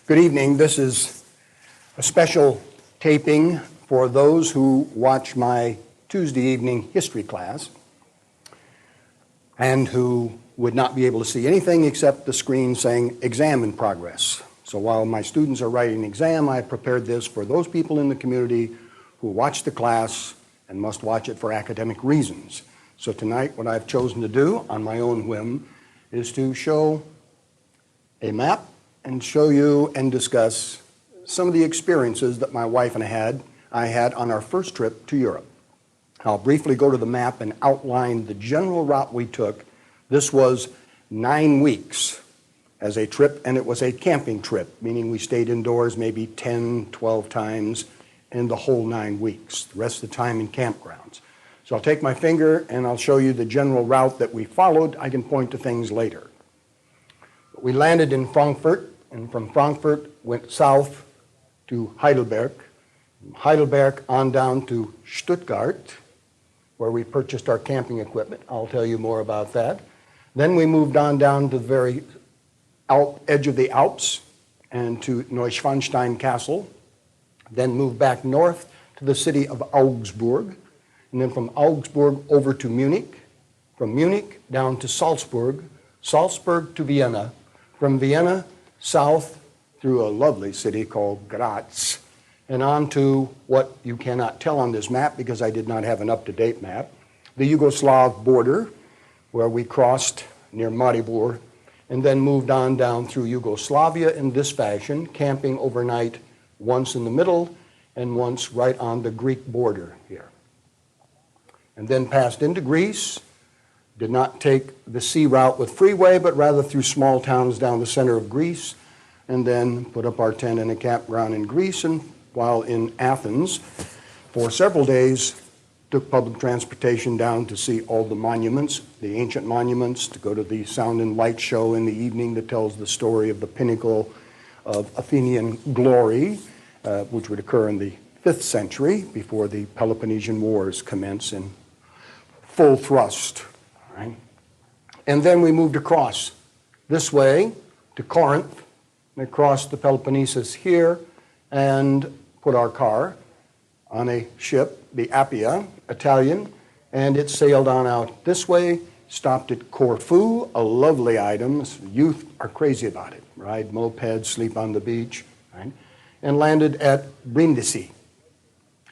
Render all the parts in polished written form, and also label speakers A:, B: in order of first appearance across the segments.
A: Good evening. This is a special taping for those who watch my Tuesday evening history class and who would not be able to see anything except the screen saying exam in progress. So while my students are writing an exam, I prepared this for those people in the community who watch the class and must watch it for academic reasons. So tonight what I've chosen to do on my own whim is to show a map and show you and discuss some of the experiences that my wife and I had on our first trip to Europe. I'll briefly go to the map and outline the general route we took. This was 9 weeks as a trip, and it was a camping trip, meaning we stayed indoors maybe 10, 12 times in the whole 9 weeks, the rest of the time in campgrounds. So I'll take my finger and I'll show you the general route that we followed. I can point to things later. We landed in Frankfurt, and from Frankfurt went south to Heidelberg. From Heidelberg on down to Stuttgart, where we purchased our camping equipment. I'll tell you more about that. Then we moved on down to the very edge of the Alps and to Neuschwanstein Castle. Then moved back north to the city of Augsburg. And then from Augsburg over to Munich. From Munich down to Salzburg. Salzburg to Vienna. From Vienna, south through a lovely city called Graz, and on to what you cannot tell on this map because I did not have an up-to-date map, the Yugoslav border, where we crossed near Maribor, and then moved on down through Yugoslavia in this fashion, camping overnight once in the middle and once right on the Greek border here. And then passed into Greece. Did not take the sea route with freeway, but rather through small towns down the center of Greece, and then put up our tent in a campground in Greece, and while in Athens for several days, took public transportation down to see all the monuments, the ancient monuments, to go to the sound and light show in the evening that tells the story of the pinnacle of Athenian glory, which would occur in the 5th century before the Peloponnesian Wars commence in full thrust. Right? And then we moved across this way to Corinth, and across the Peloponnesus here, and put our car on a ship, the Appia, Italian, and it sailed on out this way, stopped at Corfu, a lovely item. Youth are crazy about it. Ride mopeds, sleep on the beach, right? And landed at Brindisi.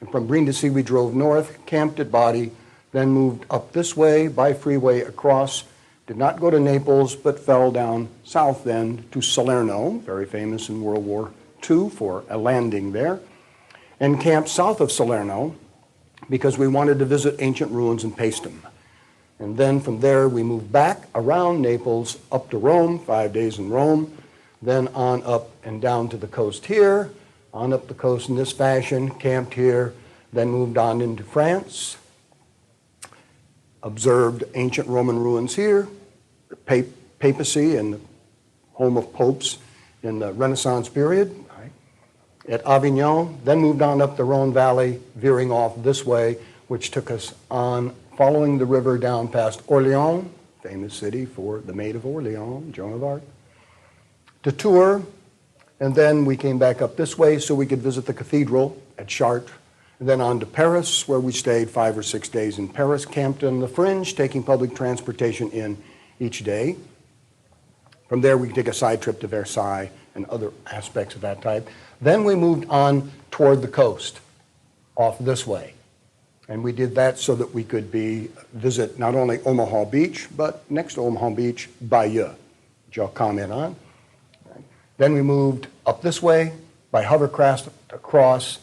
A: And from Brindisi we drove north, camped at Bari, then moved up this way by freeway across, did not go to Naples, but fell down south then to Salerno, very famous in World War II for a landing there, and camped south of Salerno because we wanted to visit ancient ruins in Paestum. And then from there we moved back around Naples up to Rome, 5 days in Rome, then on up and down to the coast here, on up the coast in this fashion, camped here, then moved on into France, observed ancient Roman ruins here, the papacy and the home of popes in the Renaissance period, right, at Avignon, then moved on up the Rhone Valley, veering off this way, which took us on following the river down past Orleans, famous city for the Maid of Orleans, Joan of Arc, to Tours, and then we came back up this way so we could visit the cathedral at Chartres, and then on to Paris, where we stayed 5 or 6 days in Paris, camped on the fringe, taking public transportation in each day. From there, we could take a side trip to Versailles and other aspects of that type. Then we moved on toward the coast, off this way. And we did that so that we could visit not only Omaha Beach, but next to Omaha Beach, Bayeux, which I'll comment on. Then we moved up this way by hovercraft across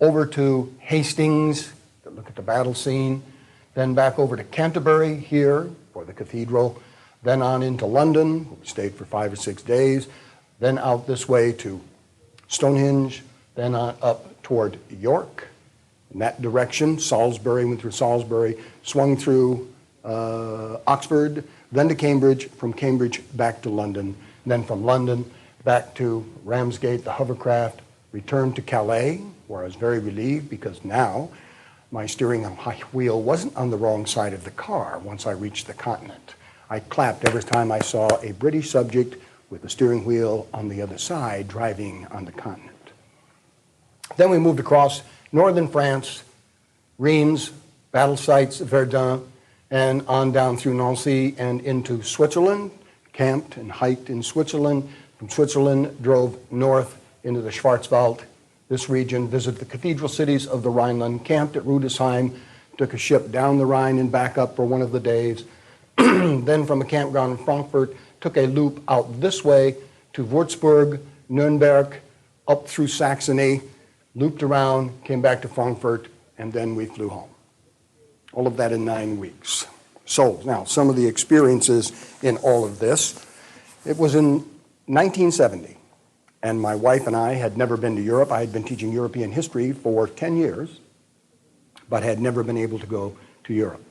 A: over to Hastings to look at the battle scene, then back over to Canterbury here for the cathedral, then on into London, we stayed for 5 or 6 days, then out this way to Stonehenge, then on up toward York, in that direction, Salisbury, went through Salisbury, swung through Oxford, then to Cambridge, from Cambridge back to London, then from London back to Ramsgate, the hovercraft, returned to Calais, where I was very relieved because now my steering wheel wasn't on the wrong side of the car once I reached the continent. I clapped every time I saw a British subject with the steering wheel on the other side, driving on the continent. Then we moved across northern France, Reims, battle sites, Verdun, and on down through Nancy and into Switzerland, camped and hiked in Switzerland. From Switzerland, drove north into the Schwarzwald, this region, visited the cathedral cities of the Rhineland, camped at Rudesheim, took a ship down the Rhine and back up for one of the days. Then from a campground in Frankfurt, took a loop out this way to Würzburg, Nuremberg, up through Saxony, looped around, came back to Frankfurt, and then we flew home. All of that in 9 weeks. So now some of the experiences in all of this. It was in 1970, and my wife and I had never been to Europe. I had been teaching European history for 10 years, but had never been able to go to Europe.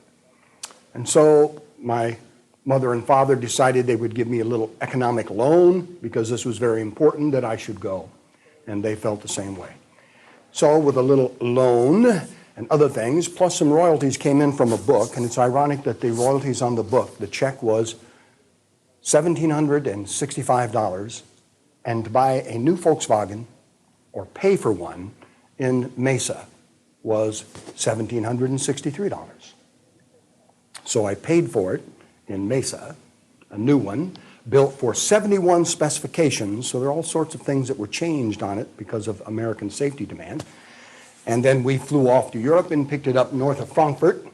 A: And so my mother and father decided they would give me a little economic loan because this was very important that I should go, and they felt the same way. So with a little loan and other things, plus some royalties came in from a book, and it's ironic that the royalties on the book, the check was $1,765, and to buy a new Volkswagen or pay for one in Mesa was $1,763. So I paid for it in Mesa, a new one, built for 71 specifications, so there are all sorts of things that were changed on it because of American safety demand. And then we flew off to Europe and picked it up north of Frankfurt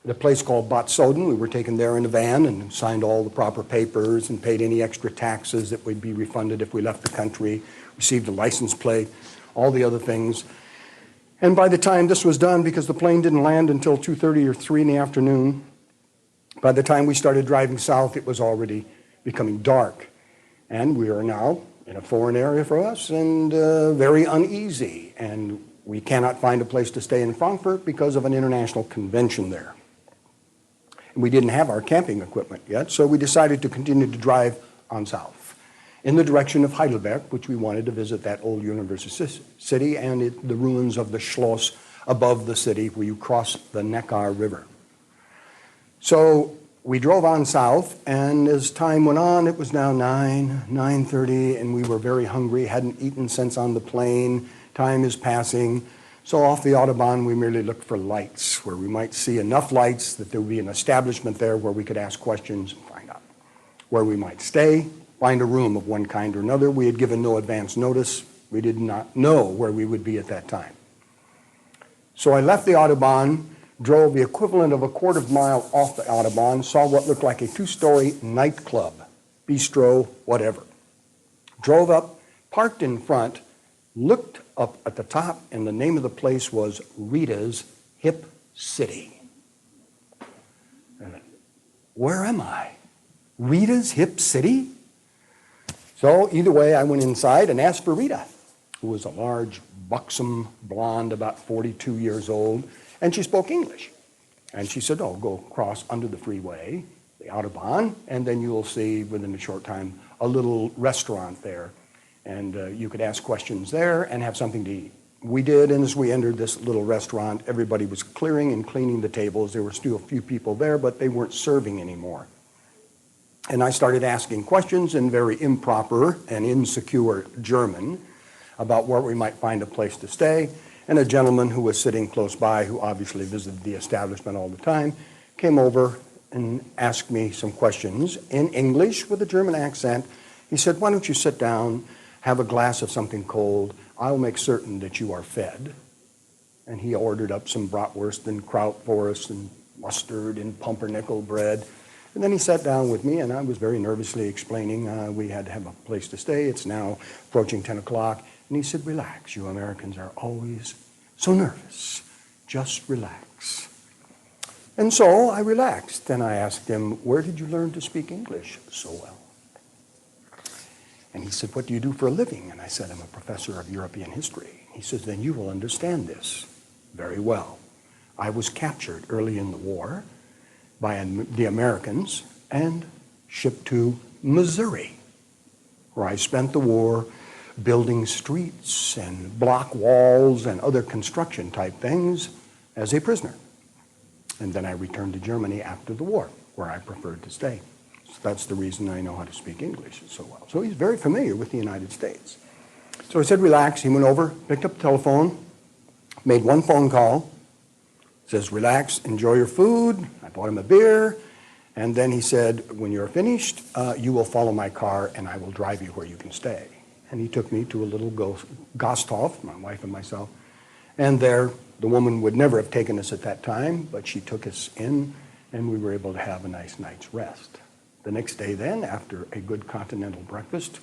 A: at a place called Bad Soden. We were taken there in a van and signed all the proper papers and paid any extra taxes that would be refunded if we left the country, received a license plate, all the other things. And by the time this was done, because the plane didn't land until 2:30 or 3 in the afternoon, by the time we started driving south, it was already becoming dark. And we are now in a foreign area for us and very uneasy. And we cannot find a place to stay in Frankfurt because of an international convention there. And we didn't have our camping equipment yet, so we decided to continue to drive on south in the direction of Heidelberg, which we wanted to visit that old university city and the ruins of the Schloss above the city where you cross the Neckar River. So we drove on south, and as time went on, it was now 9:30, and we were very hungry, hadn't eaten since on the plane. Time is passing. So off the Autobahn, we merely looked for lights, where we might see enough lights that there would be an establishment there where we could ask questions and find out where we might stay, find a room of one kind or another. We had given no advance notice. We did not know where we would be at that time. So I left the Autobahn, drove the equivalent of a quarter of a mile off the Autobahn, saw what looked like a 2-story nightclub, bistro, whatever. Drove up, parked in front, looked up at the top, and the name of the place was Rita's Hip City. And where am I? Rita's Hip City? So either way, I went inside and asked for Rita, who was a large, buxom blonde, about 42 years old, and she spoke English. And she said, oh, go across under the freeway, the Autobahn, and then you'll see within a short time a little restaurant there. And you could ask questions there and have something to eat. We did, and as we entered this little restaurant, everybody was clearing and cleaning the tables. There were still a few people there, but they weren't serving anymore. And I started asking questions in very improper and insecure German about where we might find a place to stay. And a gentleman who was sitting close by, who obviously visited the establishment all the time, came over and asked me some questions in English with a German accent. He said, why don't you sit down, have a glass of something cold. I'll make certain that you are fed. And he ordered up some bratwurst and kraut for us and mustard and pumpernickel bread. And then he sat down with me, and I was very nervously explaining we had to have a place to stay. It's now approaching 10 o'clock. And he said, relax, you Americans are always so nervous. Just relax. And so I relaxed, and I asked him, where did you learn to speak English so well? And he said, what do you do for a living? And I said, I'm a professor of European history. He says, then you will understand this very well. I was captured early in the war by the Americans and shipped to Missouri, where I spent the war building streets and block walls and other construction type things as a prisoner. And then I returned to Germany after the war, where I preferred to stay. So that's the reason I know how to speak English so well. So he's very familiar with the United States. So I said, relax. He went over, picked up the telephone, made one phone call, says, relax, enjoy your food. I bought him a beer. And then he said, when you're finished, you will follow my car and I will drive you where you can stay. And he took me to a little Gasthof, my wife and myself. And there, the woman would never have taken us at that time, but she took us in and we were able to have a nice night's rest. The next day then, after a good continental breakfast,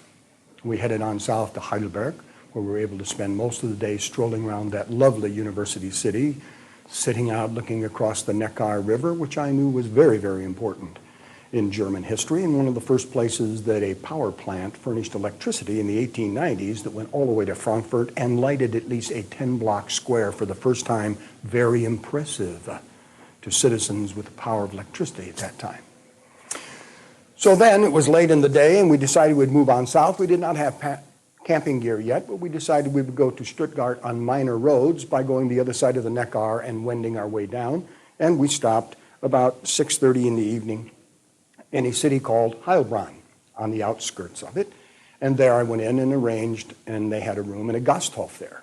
A: we headed on south to Heidelberg, where we were able to spend most of the day strolling around that lovely university city, sitting out looking across the Neckar River, which I knew was very, very important in German history, and one of the first places that a power plant furnished electricity in the 1890s that went all the way to Frankfurt and lighted at least a 10-block square for the first time. Very impressive to citizens with the power of electricity at that time. So then it was late in the day and we decided we'd move on south. We did not have camping gear yet, but we decided we would go to Stuttgart on minor roads by going the other side of the Neckar and wending our way down. And we stopped about 6:30 in the evening in a city called Heilbronn on the outskirts of it. And there I went in and arranged, and they had a room in a Gasthof there.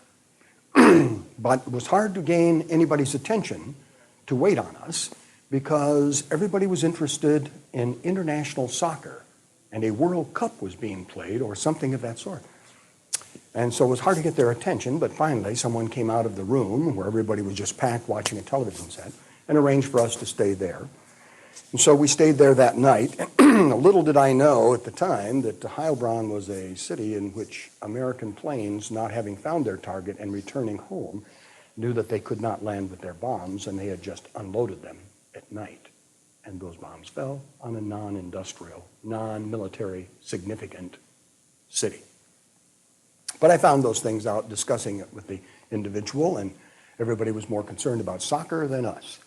A: But it was hard to gain anybody's attention to wait on us because everybody was interested in international soccer and a World Cup was being played or something of that sort. And so it was hard to get their attention, but finally someone came out of the room where everybody was just packed watching a television set and arranged for us to stay there. And so we stayed there that night. Little did I know at the time that Heilbronn was a city in which American planes, not having found their target and returning home, knew that they could not land with their bombs, and they had just unloaded them at night. And those bombs fell on a non-industrial, non-military significant city. But I found those things out discussing it with the individual, and everybody was more concerned about soccer than us.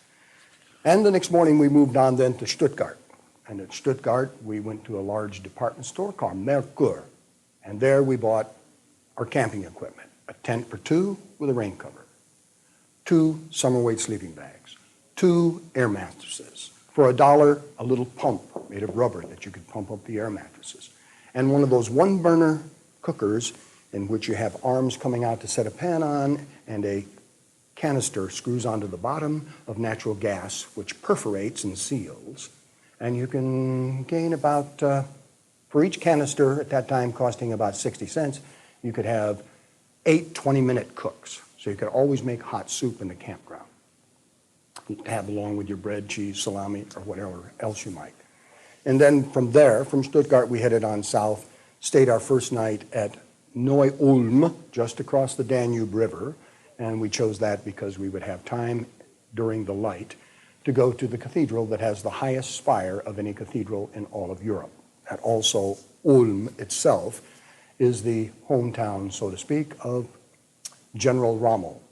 A: And the next morning we moved on then to Stuttgart. And at Stuttgart we went to a large department store called Merkur. And there we bought our camping equipment, a tent for two with a rain cover, 2 summer weight sleeping bags, 2 air mattresses. For $1, a little pump made of rubber that you could pump up the air mattresses. And one of those one-burner cookers in which you have arms coming out to set a pan on and a canister screws onto the bottom of natural gas, which perforates and seals. And you can gain about, for each canister at that time costing about 60 cents, you could have 8 20-minute cooks. So you could always make hot soup in the campground to have along with your bread, cheese, salami, or whatever else you might. And then from there, from Stuttgart, we headed on south, stayed our first night at Neu-Ulm, just across the Danube River. And we chose that because we would have time during the light to go to the cathedral that has the highest spire of any cathedral in all of Europe. And also, Ulm itself is the hometown, so to speak, of General Rommel.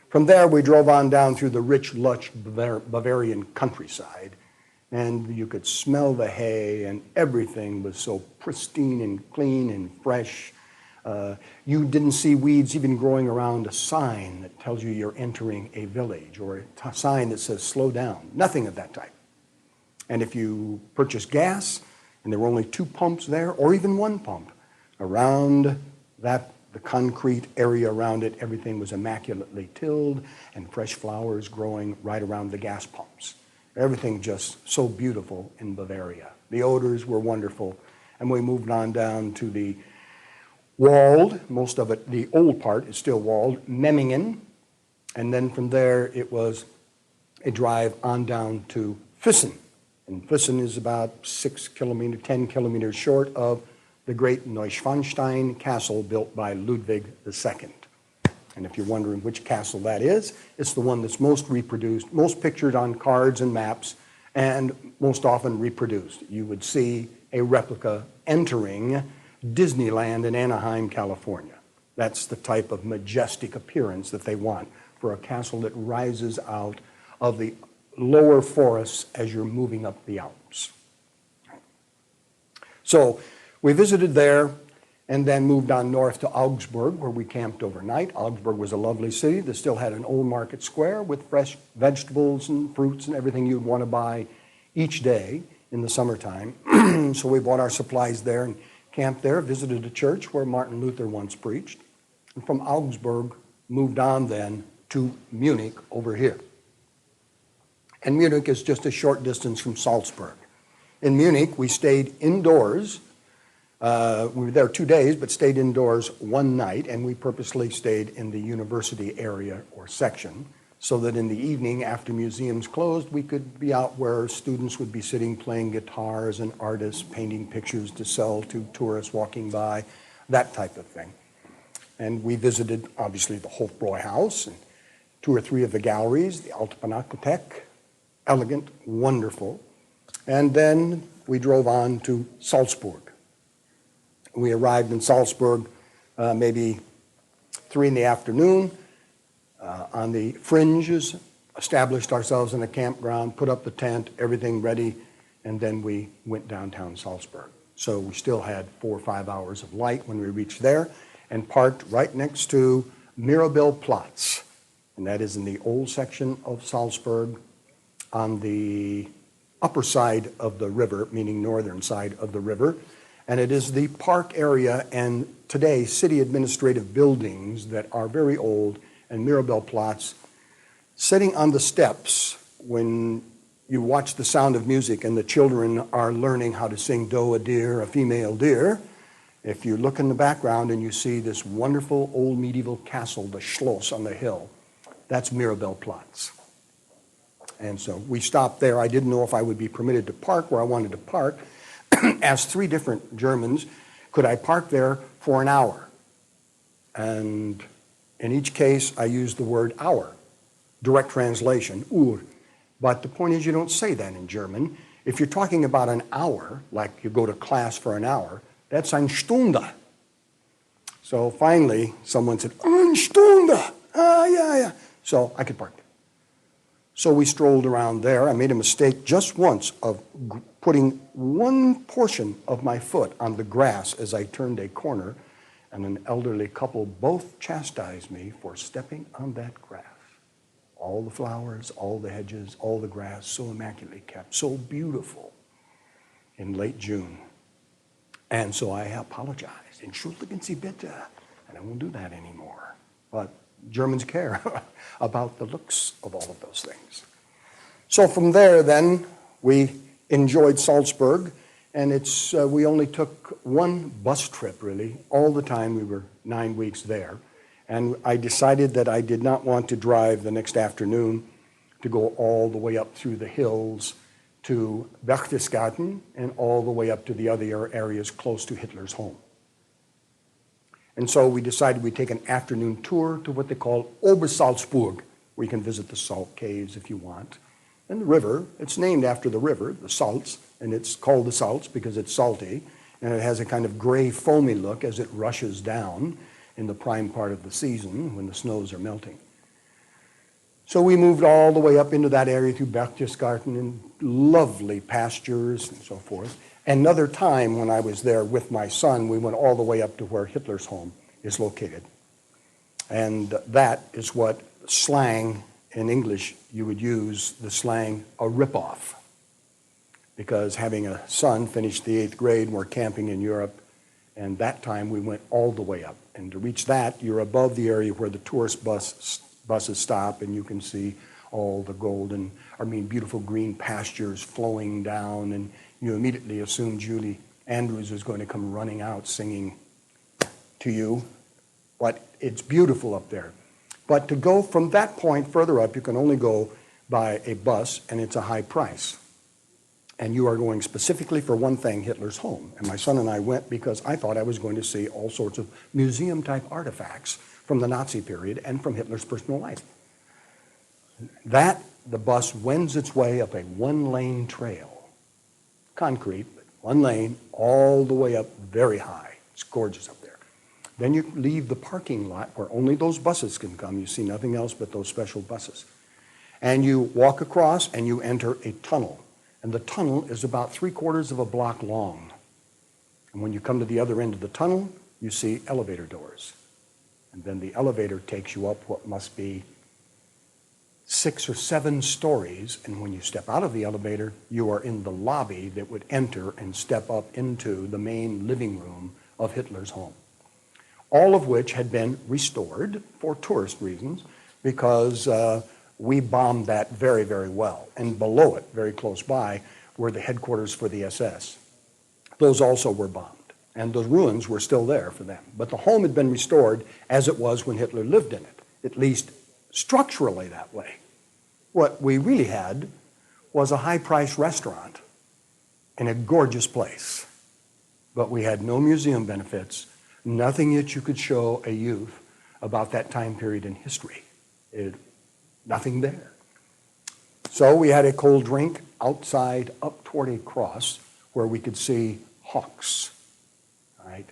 A: From there, we drove on down through the rich, lush Bavarian countryside, and you could smell the hay, and everything was so pristine and clean and fresh. You didn't see weeds even growing around a sign that tells you you're entering a village or a sign that says slow down. Nothing of that type. And if you purchased gas and there were only 2 pumps there or even 1 pump around that, the concrete area around it, everything was immaculately tilled and fresh flowers growing right around the gas pumps. Everything just so beautiful in Bavaria. The odors were wonderful. And we moved on down to the walled, most of it, the old part is still walled, Memmingen. And then from there, it was a drive on down to Füssen. And Füssen is about 10 kilometers short of the great Neuschwanstein castle built by Ludwig II. And if you're wondering which castle that is, it's the one that's most reproduced, most pictured on cards and maps, and most often reproduced. You would see a replica entering Disneyland in Anaheim, California. That's the type of majestic appearance that they want for a castle that rises out of the lower forests as you're moving up the Alps. So we visited there and then moved on north to Augsburg, where we camped overnight. Augsburg was a lovely city that still had an old market square with fresh vegetables and fruits and everything you'd want to buy each day. in the summertime. So we bought our supplies there and camped there, visited a church where Martin Luther once preached. And from Augsburg, moved on then to Munich over here. And Munich is just a short distance from Salzburg. In Munich, we stayed indoors. We were there 2 days, but stayed indoors one night, and we purposely stayed in the university area or section so that in the evening, after museums closed, we could be out where students would be sitting playing guitars and artists painting pictures to sell to tourists walking by, that type of thing. And we visited, obviously, the Hofbräuhaus and 2 or 3 of the galleries, the Alte Pinakothek, elegant, wonderful. And then we drove on to Salzburg. We arrived in Salzburg maybe 3 in the afternoon. On the fringes, established ourselves in a campground, put up the tent, everything ready, and then we went downtown Salzburg. So we still had 4 or 5 hours of light when we reached there, and parked right next to Mirabellplatz, and that is in the old section of Salzburg on the upper side of the river, meaning northern side of the river. And it is the park area and today city administrative buildings that are very old, and Mirabellplatz, sitting on the steps when you watch The Sound of Music and the children are learning how to sing "Doe, a deer, a female deer." If you look in the background and you see this wonderful old medieval castle, the Schloss on the hill, that's Mirabellplatz. And so we stopped there. I didn't know if I would be permitted to park where I wanted to park. Asked 3 different Germans, could I park there for an hour? And in each case, I used the word hour, direct translation, Uhr. But the point is, you don't say that in German. If you're talking about an hour, like you go to class for an hour, that's eine Stunde. So finally, someone said, eine Stunde. Yeah. So I could park there. So we strolled around there. I made a mistake just once of putting one portion of my foot on the grass as I turned a corner, and an elderly couple both chastised me for stepping on that grass. All the flowers, all the hedges, all the grass, so immaculately kept, so beautiful in late June. And so I apologized. Entschuldigen Sie bitte. And I won't do that anymore. But Germans care about the looks of all of those things. So from there, then, we enjoyed Salzburg. And we only took one bus trip, really, all the time. We were 9 weeks there. And I decided that I did not want to drive the next afternoon to go all the way up through the hills to Berchtesgaden and all the way up to the other areas close to Hitler's home. And so we decided we'd take an afternoon tour to what they call Obersalzburg, where you can visit the salt caves if you want. And the river, it's named after the river, the Salz, and it's called the Salz because it's salty, and it has a kind of gray foamy look as it rushes down in the prime part of the season when the snows are melting. So we moved all the way up into that area through Berchtesgaden and lovely pastures and so forth. Another time when I was there with my son, we went all the way up to where Hitler's home is located. And that is what slang in English, you would use the slang, a ripoff. Because having a son finish the 8th grade, we're camping in Europe, and that time we went all the way up. And to reach that, you're above the area where the tourist buses stop, and you can see all the beautiful green pastures flowing down, and you immediately assume Julie Andrews is going to come running out singing to you. But it's beautiful up there. But to go from that point further up, you can only go by a bus, and it's a high price. And you are going specifically for one thing, Hitler's home. And my son and I went because I thought I was going to see all sorts of museum-type artifacts from the Nazi period and from Hitler's personal life. The bus wends its way up a 1-lane trail, concrete, but 1 lane, all the way up very high. It's gorgeous up there. Then you leave the parking lot where only those buses can come. You see nothing else but those special buses. And you walk across and you enter a tunnel. And the tunnel is about 3/4 of a block long. And when you come to the other end of the tunnel, you see elevator doors. And then the elevator takes you up what must be 6 or 7 stories, and when you step out of the elevator, you are in the lobby that would enter and step up into the main living room of Hitler's home. All of which had been restored for tourist reasons because we bombed that very, very well. And below it, very close by, were the headquarters for the SS. Those also were bombed, and those ruins were still there for them. But the home had been restored as it was when Hitler lived in it, at least structurally that way. What we really had was a high-priced restaurant in a gorgeous place, but we had no museum benefits, nothing that you could show a youth about that time period in history. Nothing there. So we had a cold drink outside up toward a cross where we could see hawks, right,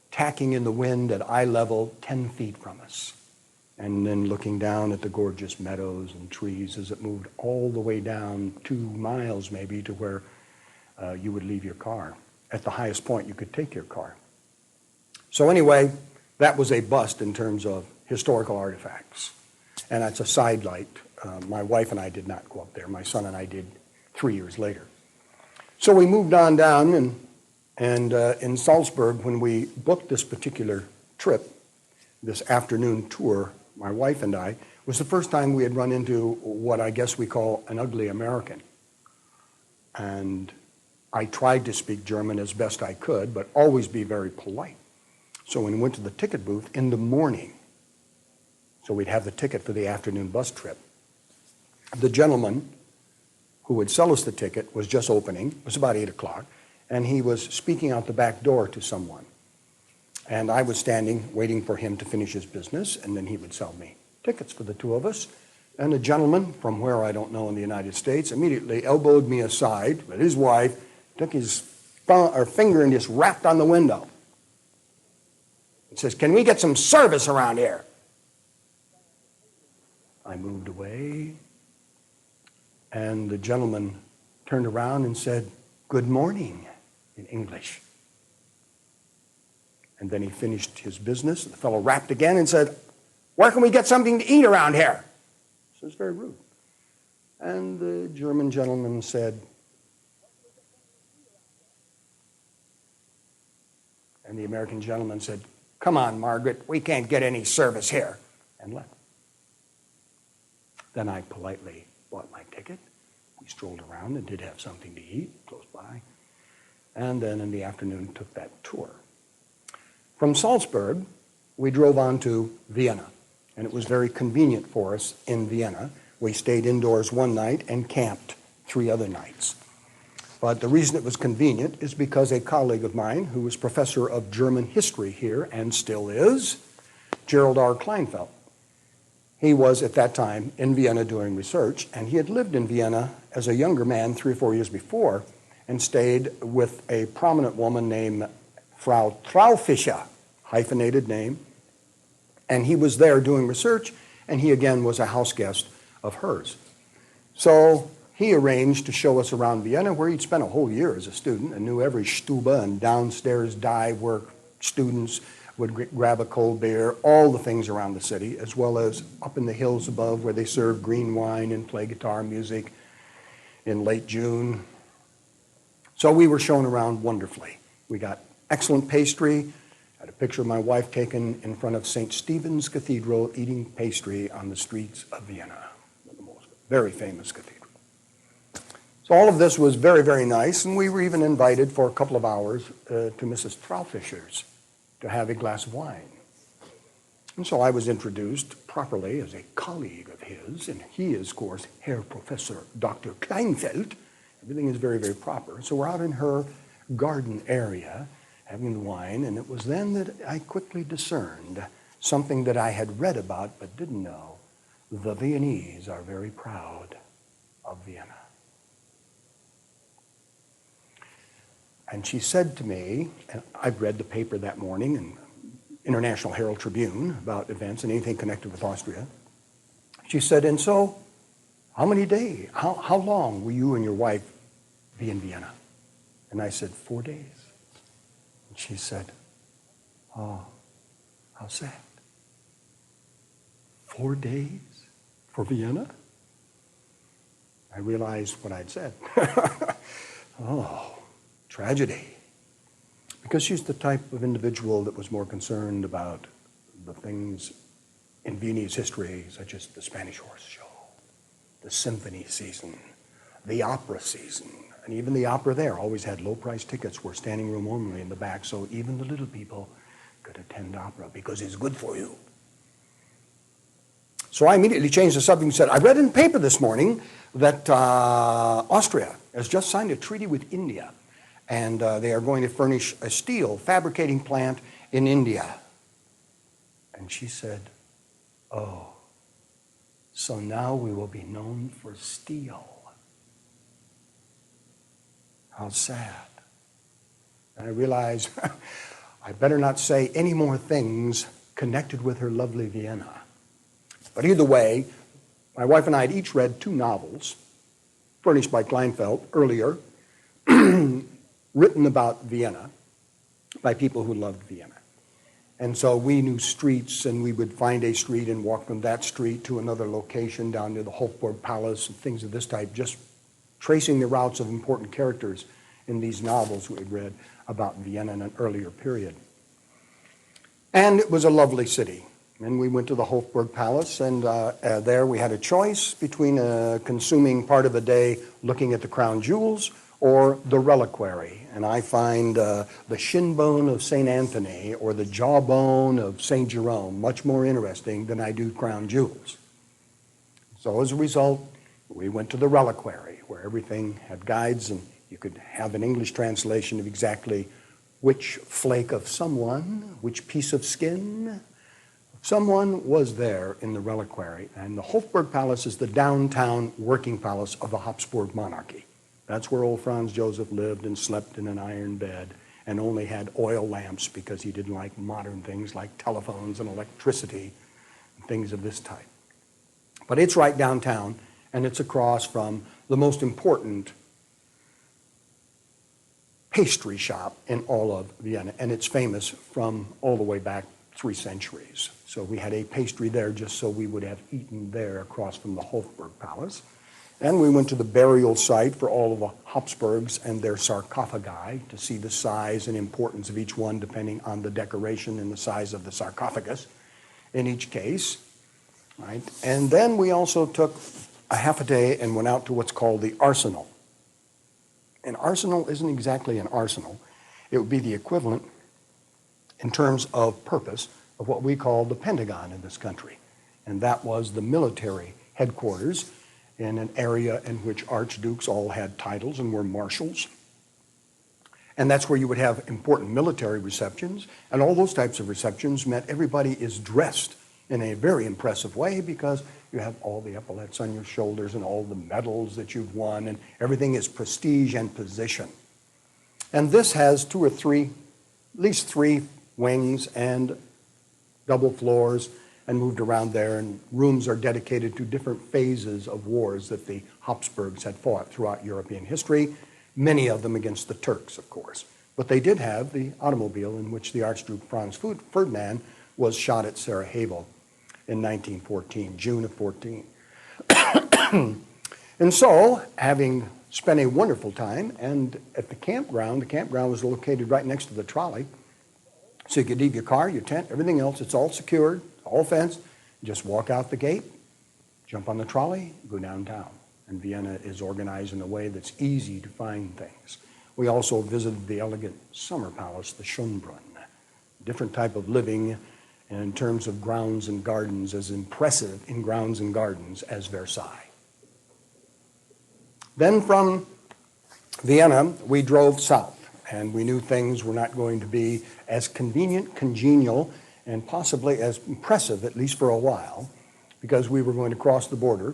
A: tacking in the wind at eye level 10 feet from us. And then looking down at the gorgeous meadows and trees as it moved all the way down 2 miles maybe to where you would leave your car. At the highest point you could take your car. So anyway, that was a bust in terms of historical artifacts. And that's a sidelight. My wife and I did not go up there. My son and I did 3 years later. So we moved on down, and in Salzburg, when we booked this particular trip, this afternoon tour, my wife and I, was the first time we had run into what I guess we call an ugly American. And I tried to speak German as best I could, but always be very polite. So when we went to the ticket booth in the morning, so we'd have the ticket for the afternoon bus trip, the gentleman who would sell us the ticket was just opening. It was about 8 o'clock, and he was speaking out the back door to someone. And I was standing waiting for him to finish his business, and then he would sell me tickets for the 2 of us. And a gentleman from where I don't know in the United States immediately elbowed me aside, but his wife took his finger and just rapped on the window. It says, "Can we get some service around here?" I moved away, and the gentleman turned around and said, "Good morning," in English. And then he finished his business. The fellow rapped again and said, "Where can we get something to eat around here?" So it's very rude. And the German gentleman said, and the American gentleman said, "Come on, Margaret, we can't get any service here," and left. Then I politely bought my ticket. We strolled around and did have something to eat close by. And then in the afternoon took that tour. From Salzburg, we drove on to Vienna, and it was very convenient for us in Vienna. We stayed indoors one night and camped 3 other nights. But the reason it was convenient is because a colleague of mine, who was professor of German history here and still is, Gerald R. Kleinfeld, he was at that time in Vienna doing research, and he had lived in Vienna as a younger man 3 or 4 years before and stayed with a prominent woman named Frau Traufischer, hyphenated name, and he was there doing research, and he again was a house guest of hers. So he arranged to show us around Vienna, where he'd spent a whole year as a student and knew every stube and downstairs dive where students would grab a cold beer, all the things around the city, as well as up in the hills above where they serve green wine and play guitar music in late June. So we were shown around wonderfully. We got excellent pastry. I had a picture of my wife taken in front of St. Stephen's Cathedral eating pastry on the streets of Vienna, the most very famous cathedral. So all of this was very, very nice, and we were even invited for a couple of hours to Mrs. Traufischer's to have a glass of wine. And so I was introduced properly as a colleague of his, and he is, of course, Herr Professor Dr. Kleinfeld. Everything is very, very proper. So we're out in her garden area having the wine, and it was then that I quickly discerned something that I had read about but didn't know. The Viennese are very proud of Vienna. And she said to me, and I'd read the paper that morning in International Herald Tribune about events and anything connected with Austria. She said, "And so, how many days, how long will you and your wife be in Vienna?" And I said, 4 days. And she said, "Oh, how sad. 4 days for Vienna?" I realized what I'd said. Oh, tragedy. Because she's the type of individual that was more concerned about the things in Viennese history, such as the Spanish horse show, the symphony season, the opera season. And even the opera there always had low-priced tickets, were standing room only in the back, so even the little people could attend opera because it's good for you. So I immediately changed the subject and said, I read in the paper this morning that Austria has just signed a treaty with India, and they are going to furnish a steel fabricating plant in India. And she said, oh, so now we will be known for steel. How sad. And I realized I better not say any more things connected with her lovely Vienna. But either way, my wife and I had each read 2 novels, furnished by Kleinfeld earlier, written about Vienna by people who loved Vienna. And so we knew streets, and we would find a street and walk from that street to another location down near the Hofburg Palace and things of this type, just tracing the routes of important characters in these novels we had read about Vienna in an earlier period. And it was a lovely city. And we went to the Hofburg Palace, and there we had a choice between consuming part of the day looking at the crown jewels or the reliquary. And I find the shin bone of St. Anthony or the jawbone of St. Jerome much more interesting than I do crown jewels. So as a result, we went to the reliquary, where everything had guides, and you could have an English translation of exactly which flake of someone, which piece of skin, someone was there in the reliquary. And the Hofburg Palace is the downtown working palace of the Habsburg monarchy. That's where old Franz Joseph lived and slept in an iron bed and only had oil lamps because he didn't like modern things like telephones and electricity and things of this type. But it's right downtown, and it's across from the most important pastry shop in all of Vienna, and it's famous from all the way back 3 centuries. So we had a pastry there just so we would have eaten there across from the Hofburg Palace. And we went to the burial site for all of the Habsburgs and their sarcophagi to see the size and importance of each one depending on the decoration and the size of the sarcophagus in each case. Right? And then we also took a half a day and went out to what's called the arsenal. An arsenal isn't exactly an arsenal. It would be the equivalent in terms of purpose of what we call the Pentagon in this country. And that was the military headquarters in an area in which archdukes all had titles and were marshals. And that's where you would have important military receptions. And all those types of receptions meant everybody is dressed in a very impressive way because you have all the epaulets on your shoulders and all the medals that you've won, and everything is prestige and position. And this has 2 or 3, at least 3 wings and double floors, and moved around there, and rooms are dedicated to different phases of wars that the Habsburgs had fought throughout European history, many of them against the Turks, of course. But they did have the automobile in which the Archduke Franz Ferdinand was shot at Sarajevo in 1914, June of 14. And so, having spent a wonderful time, and at the campground was located right next to the trolley, so you could leave your car, your tent, everything else, it's all secured, all fenced. Just walk out the gate, jump on the trolley, go downtown. And Vienna is organized in a way that's easy to find things. We also visited the elegant summer palace, the Schönbrunn. Different type of living in terms of grounds and gardens, as impressive in grounds and gardens as Versailles. Then from Vienna, we drove south. And we knew things were not going to be as convenient, congenial, and possibly as impressive, at least for a while, because we were going to cross the border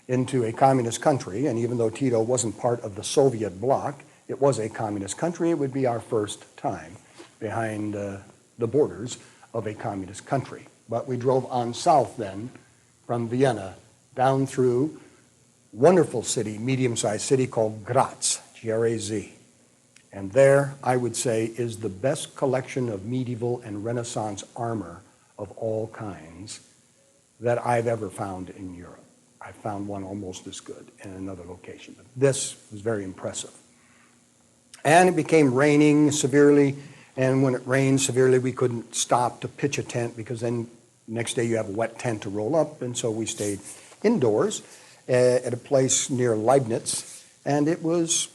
A: into a communist country. And even though Tito wasn't part of the Soviet bloc, it was a communist country. It would be our first time behind the borders of a communist country. But we drove on south then from Vienna down through a wonderful city, medium-sized city called Graz, G-R-A-Z. And there, I would say, is the best collection of medieval and Renaissance armor of all kinds that I've ever found in Europe. I found one almost as good in another location. But this was very impressive. And it became raining severely, and when it rained severely, we couldn't stop to pitch a tent because then next day you have a wet tent to roll up, and so we stayed indoors at a place near Leibniz, and it was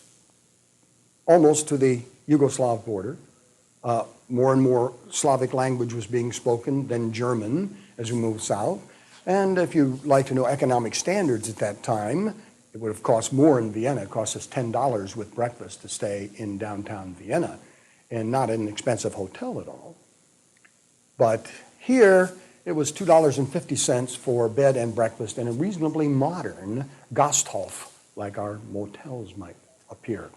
A: almost to the Yugoslav border. More and more Slavic language was being spoken, then German as we moved south. And if you'd like to know economic standards at that time, it would have cost more in Vienna. It cost us $10 with breakfast to stay in downtown Vienna, and not an expensive hotel at all. But here, it was $2.50 for bed and breakfast in a reasonably modern Gasthof, like our motels might appear.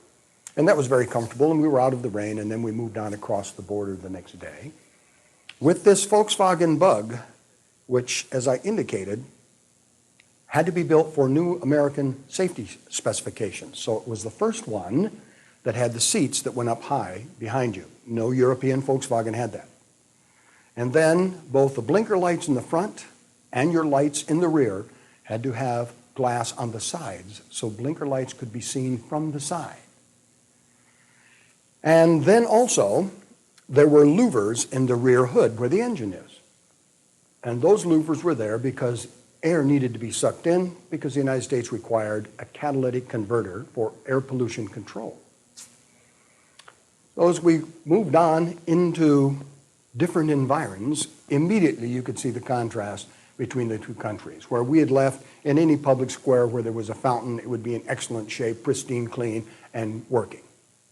A: And that was very comfortable, and we were out of the rain, and then we moved on across the border the next day with this Volkswagen Bug, which, as I indicated, had to be built for new American safety specifications. So it was the first one that had the seats that went up high behind you. No European Volkswagen had that. And then both the blinker lights in the front and your lights in the rear had to have glass on the sides, so blinker lights could be seen from the side. And then also, there were louvers in the rear hood where the engine is. And those louvers were there because air needed to be sucked in because the United States required a catalytic converter for air pollution control. So as we moved on into different environs, immediately you could see the contrast between the two countries. Where we had left in any public square where there was a fountain, it would be in excellent shape, pristine, clean, and working.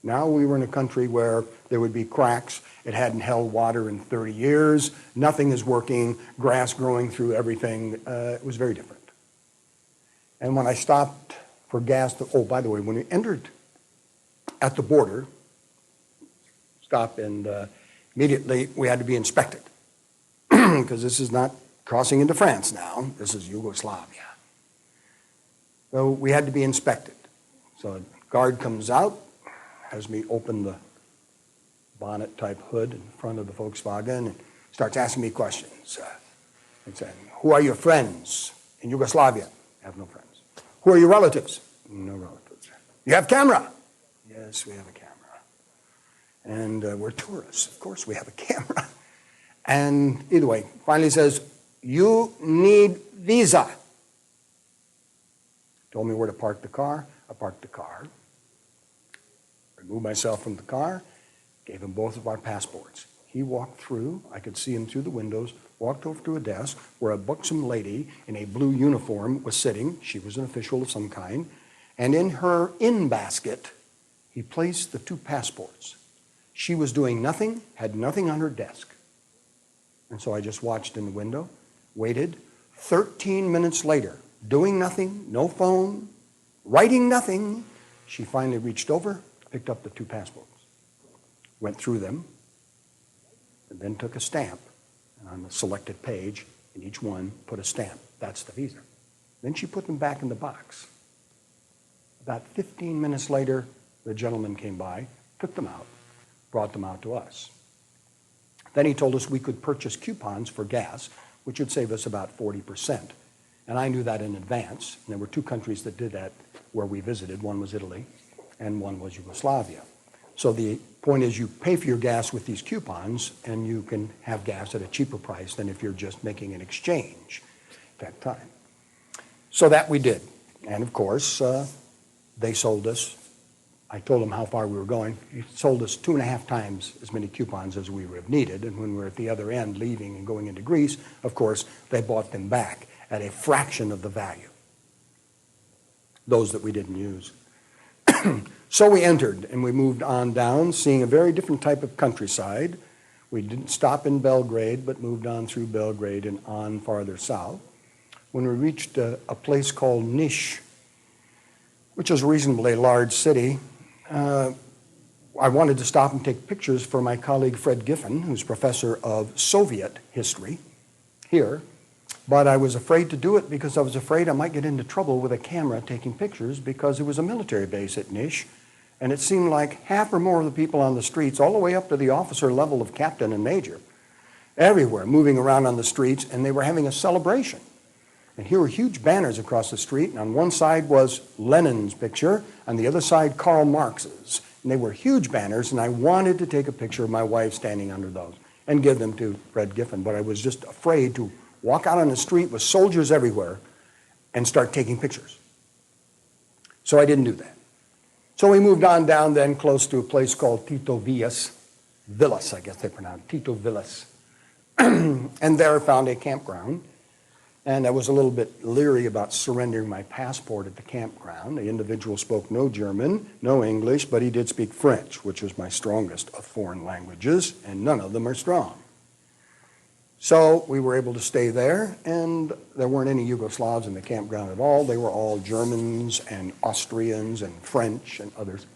A: Now we were in a country where there would be cracks. It hadn't held water in 30 years. Nothing is working. Grass growing through everything. It was very different. And when I stopped for gas, oh, by the way, when we entered at the border, stop and immediately we had to be inspected because this is not crossing into France now. This is Yugoslavia. So we had to be inspected. So a guard comes out, has me open the bonnet type hood in front of the Volkswagen and starts asking me questions. He said, who are your friends in Yugoslavia? I have no friends. Who are your relatives? No relatives. You have camera? Yes, we have a camera. And we're tourists. Of course we have a camera. And either way, finally says, you need visa. Told me where to park the car. I parked the car. Removed myself from the car, gave him both of our passports. He walked through, I could see him through the windows, walked over to a desk where a buxom lady in a blue uniform was sitting. She was an official of some kind. And in her in-basket, he placed the two passports. She was doing nothing, had nothing on her desk. And so I just watched in the window, waited. 13 minutes later, doing nothing, no phone, writing nothing, she finally reached over, picked up the two passports, went through them, and then took a stamp, and on the selected page, in each one, put a stamp. That's the visa. Then she put them back in the box. About 15 minutes later, the gentleman came by, took them out, brought them out to us. Then he told us we could purchase coupons for gas, which would save us about 40%. And I knew that in advance. And there were two countries that did that where we visited. One was Italy, and one was Yugoslavia. So the point is you pay for your gas with these coupons, and you can have gas at a cheaper price than if you're just making an exchange at that time. So that we did. And of course, they sold us. I told them how far we were going. He sold us 2.5 times as many coupons as we would have needed. And when we were at the other end, leaving and going into Greece, of course, they bought them back at a fraction of the value, those that we didn't use. So we entered, and we moved on down, seeing a very different type of countryside. We didn't stop in Belgrade, but moved on through Belgrade and on farther south. When we reached a place called Niš, which is a reasonably large city, I wanted to stop and take pictures for my colleague Fred Giffen, who's professor of Soviet history here. But I was afraid to do it because I was afraid I might get into trouble with a camera taking pictures because it was a military base at Niš. And it seemed like half or more of the people on the streets, all the way up to the officer level of captain and major, everywhere, moving around on the streets, and they were having a celebration. And here were huge banners across the street, and on one side was Lenin's picture, on the other side Karl Marx's. And they were huge banners, and I wanted to take a picture of my wife standing under those and give them to Fred Giffen, but I was just afraid to walk out on the street with soldiers everywhere and start taking pictures. So I didn't do that. So we moved on down then close to a place called Tito Villas, I guess they pronounce it, Tito Villas. And there I found a campground. And I was a little bit leery about surrendering my passport at the campground. The individual spoke no German, no English, but he did speak French, which was my strongest of foreign languages, and none of them are strong. So we were able to stay there, and there weren't any Yugoslavs in the campground at all. They were all Germans and Austrians and French and others.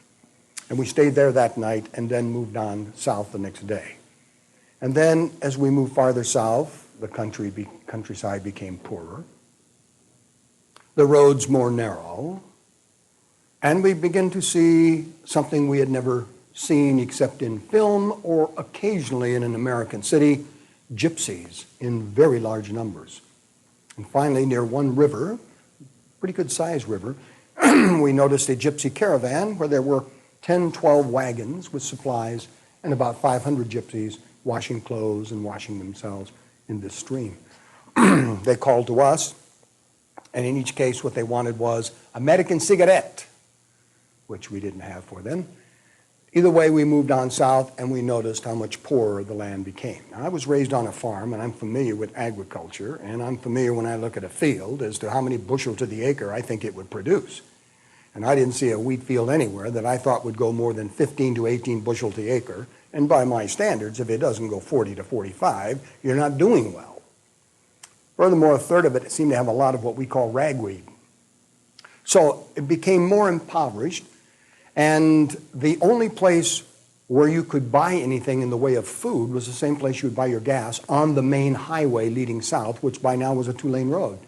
A: And we stayed there that night and then moved on south the next day. And then as we moved farther south, the countryside became poorer, the roads more narrow, and we began to see something we had never seen except in film or occasionally in an American city, gypsies in very large numbers. And finally, near one river, pretty good sized river, we noticed a gypsy caravan where there were 10, 12 wagons with supplies and about 500 gypsies washing clothes and washing themselves in this stream. They called to us, and in each case what they wanted was American cigarette, which we didn't have for them. Either way, we moved on south, and we noticed how much poorer the land became. Now, I was raised on a farm, and I'm familiar with agriculture, and I'm familiar when I look at a field as to how many bushel to the acre I think it would produce. And I didn't see a wheat field anywhere that I thought would go more than 15 to 18 bushel to the acre. And by my standards, if it doesn't go 40 to 45, you're not doing well. Furthermore, a third of it seemed to have a lot of what we call ragweed. So it became more impoverished, and the only place where you could buy anything in the way of food was the same place you would buy your gas, on the main highway leading south, which by now was a 2-lane road.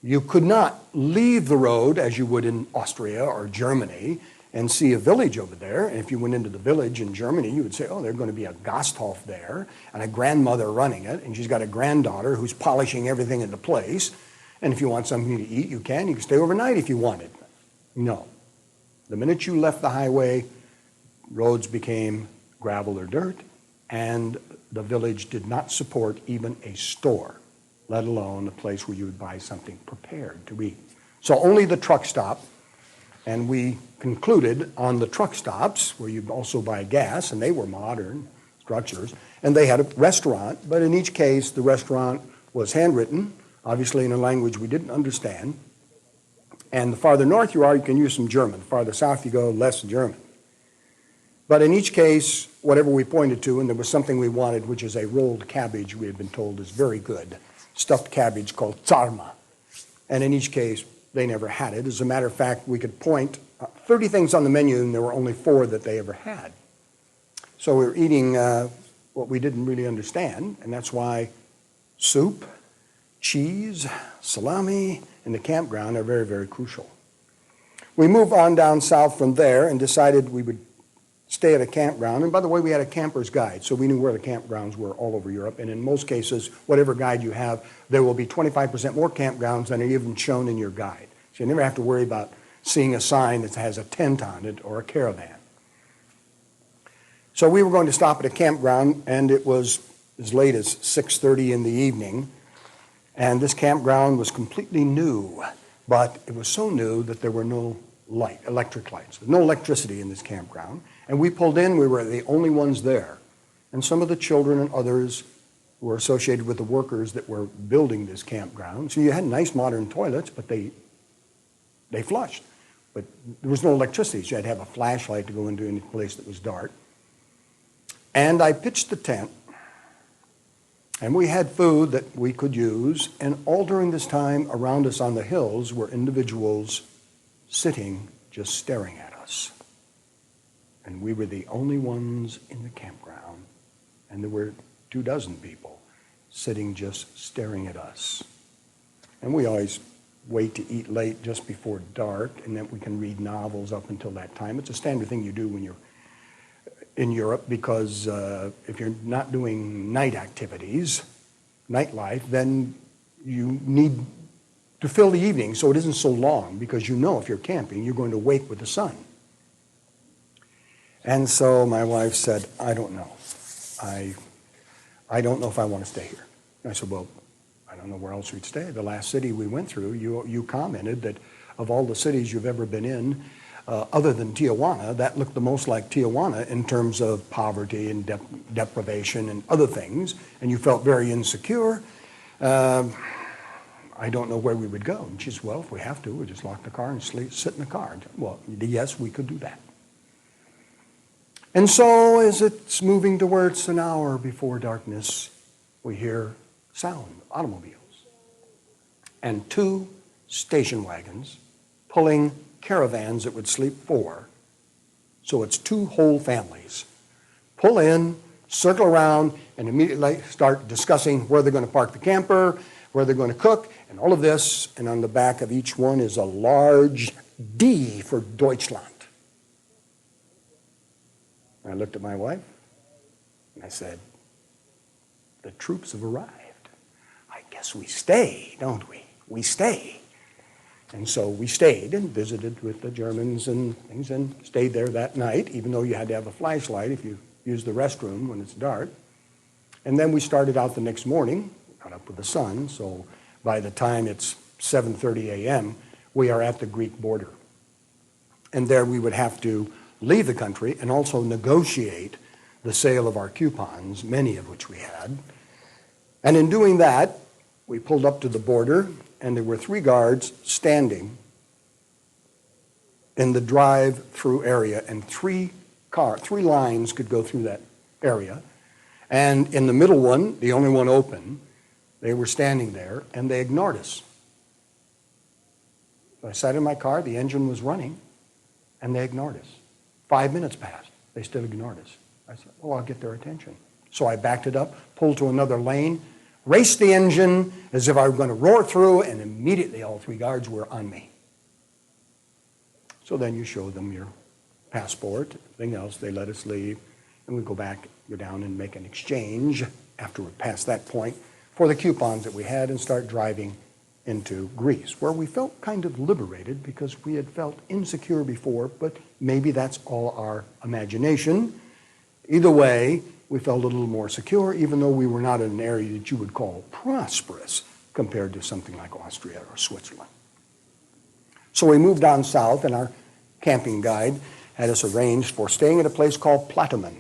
A: You could not leave the road as you would in Austria or Germany and see a village over there. And if you went into the village in Germany, you would say, oh, there's going to be a Gasthof there and a grandmother running it, and she's got a granddaughter who's polishing everything into place. And if you want something to eat, you can stay overnight if you wanted. No. The minute you left the highway, roads became gravel or dirt, and the village did not support even a store, let alone a place where you would buy something prepared to eat. So only the truck stop. And we concluded on the truck stops, where you'd also buy gas, and they were modern structures, and they had a restaurant, but in each case, the restaurant was handwritten, obviously in a language we didn't understand. And the farther north you are, you can use some German. The farther south you go, less German. But in each case, whatever we pointed to, and there was something we wanted, which is a rolled cabbage we had been told is very good, stuffed cabbage called tsarma. And in each case, they never had it. As a matter of fact, we could point 30 things on the menu, and there were only 4 that they ever had. So we were eating what we didn't really understand, and that's why soup, cheese, salami, and the campground are very, very crucial. We moved on down south from there and decided we would stay at a campground. And by the way, we had a camper's guide, so we knew where the campgrounds were all over Europe. And in most cases, whatever guide you have, there will be 25% more campgrounds than are even shown in your guide. So you never have to worry about seeing a sign that has a tent on it or a caravan. So we were going to stop at a campground, and it was as late as 6:30 in the evening. And this campground was completely new, but it was so new that there were no electric lights. There's no electricity in this campground. And we pulled in, we were the only ones there. And some of the children and others were associated with the workers that were building this campground. So you had nice modern toilets, but they flushed. But there was no electricity, so you had to have a flashlight to go into any place that was dark. And I pitched the tent, and we had food that we could use, and all during this time around us on the hills were individuals sitting just staring at us. And we were the only ones in the campground, and there were 24 people sitting just staring at us. And we always wait to eat late just before dark, and then we can read novels up until that time. It's a standard thing you do when you're in Europe, because if you're not doing night activities, nightlife, then you need to fill the evening so it isn't so long, because you know if you're camping, you're going to wake with the sun. And so my wife said, I don't know. I don't know if I want to stay here. I said, well, I don't know where else we'd stay. The last city we went through, you commented that of all the cities you've ever been in, other than Tijuana, that looked the most like Tijuana in terms of poverty and deprivation and other things, and you felt very insecure. I don't know where we would go. And she said, well, if we have to, we'll just lock the car and sit in the car. Well, yes, we could do that. And so as it's moving towards an hour before darkness, we hear sound, automobiles, and 2 station wagons pulling caravans that would sleep 4. So it's 2 whole families. Pull in, circle around, and immediately start discussing where they're going to park the camper, where they're going to cook, and all of this. And on the back of each one is a large D for Deutschland. I looked at my wife, and I said, the troops have arrived. I guess we stay, don't we? We stay. And so we stayed and visited with the Germans and things, and stayed there that night, even though you had to have a flashlight if you used the restroom when it's dark. And then we started out the next morning, got up with the sun, so by the time it's 7:30 a.m., we are at the Greek border. And there we would have to leave the country and also negotiate the sale of our coupons, many of which we had. And in doing that, we pulled up to the border, and there were 3 guards standing in the drive-through area, and 3 lines could go through that area. And in the middle one, the only one open, they were standing there, and they ignored us. So I sat in my car, the engine was running, and they ignored us. 5 minutes passed, they still ignored us. I said, well, I'll get their attention. So I backed it up, pulled to another lane, raced the engine as if I were going to roar through, and immediately all 3 guards were on me. So then you show them your passport, everything else, they let us leave, and we go down and make an exchange after we pass that point for the coupons that we had, and start driving into Greece, where we felt kind of liberated because we had felt insecure before, but maybe that's all our imagination. Either way, we felt a little more secure, even though we were not in an area that you would call prosperous compared to something like Austria or Switzerland. So we moved on south, and our camping guide had us arranged for staying at a place called Platamon,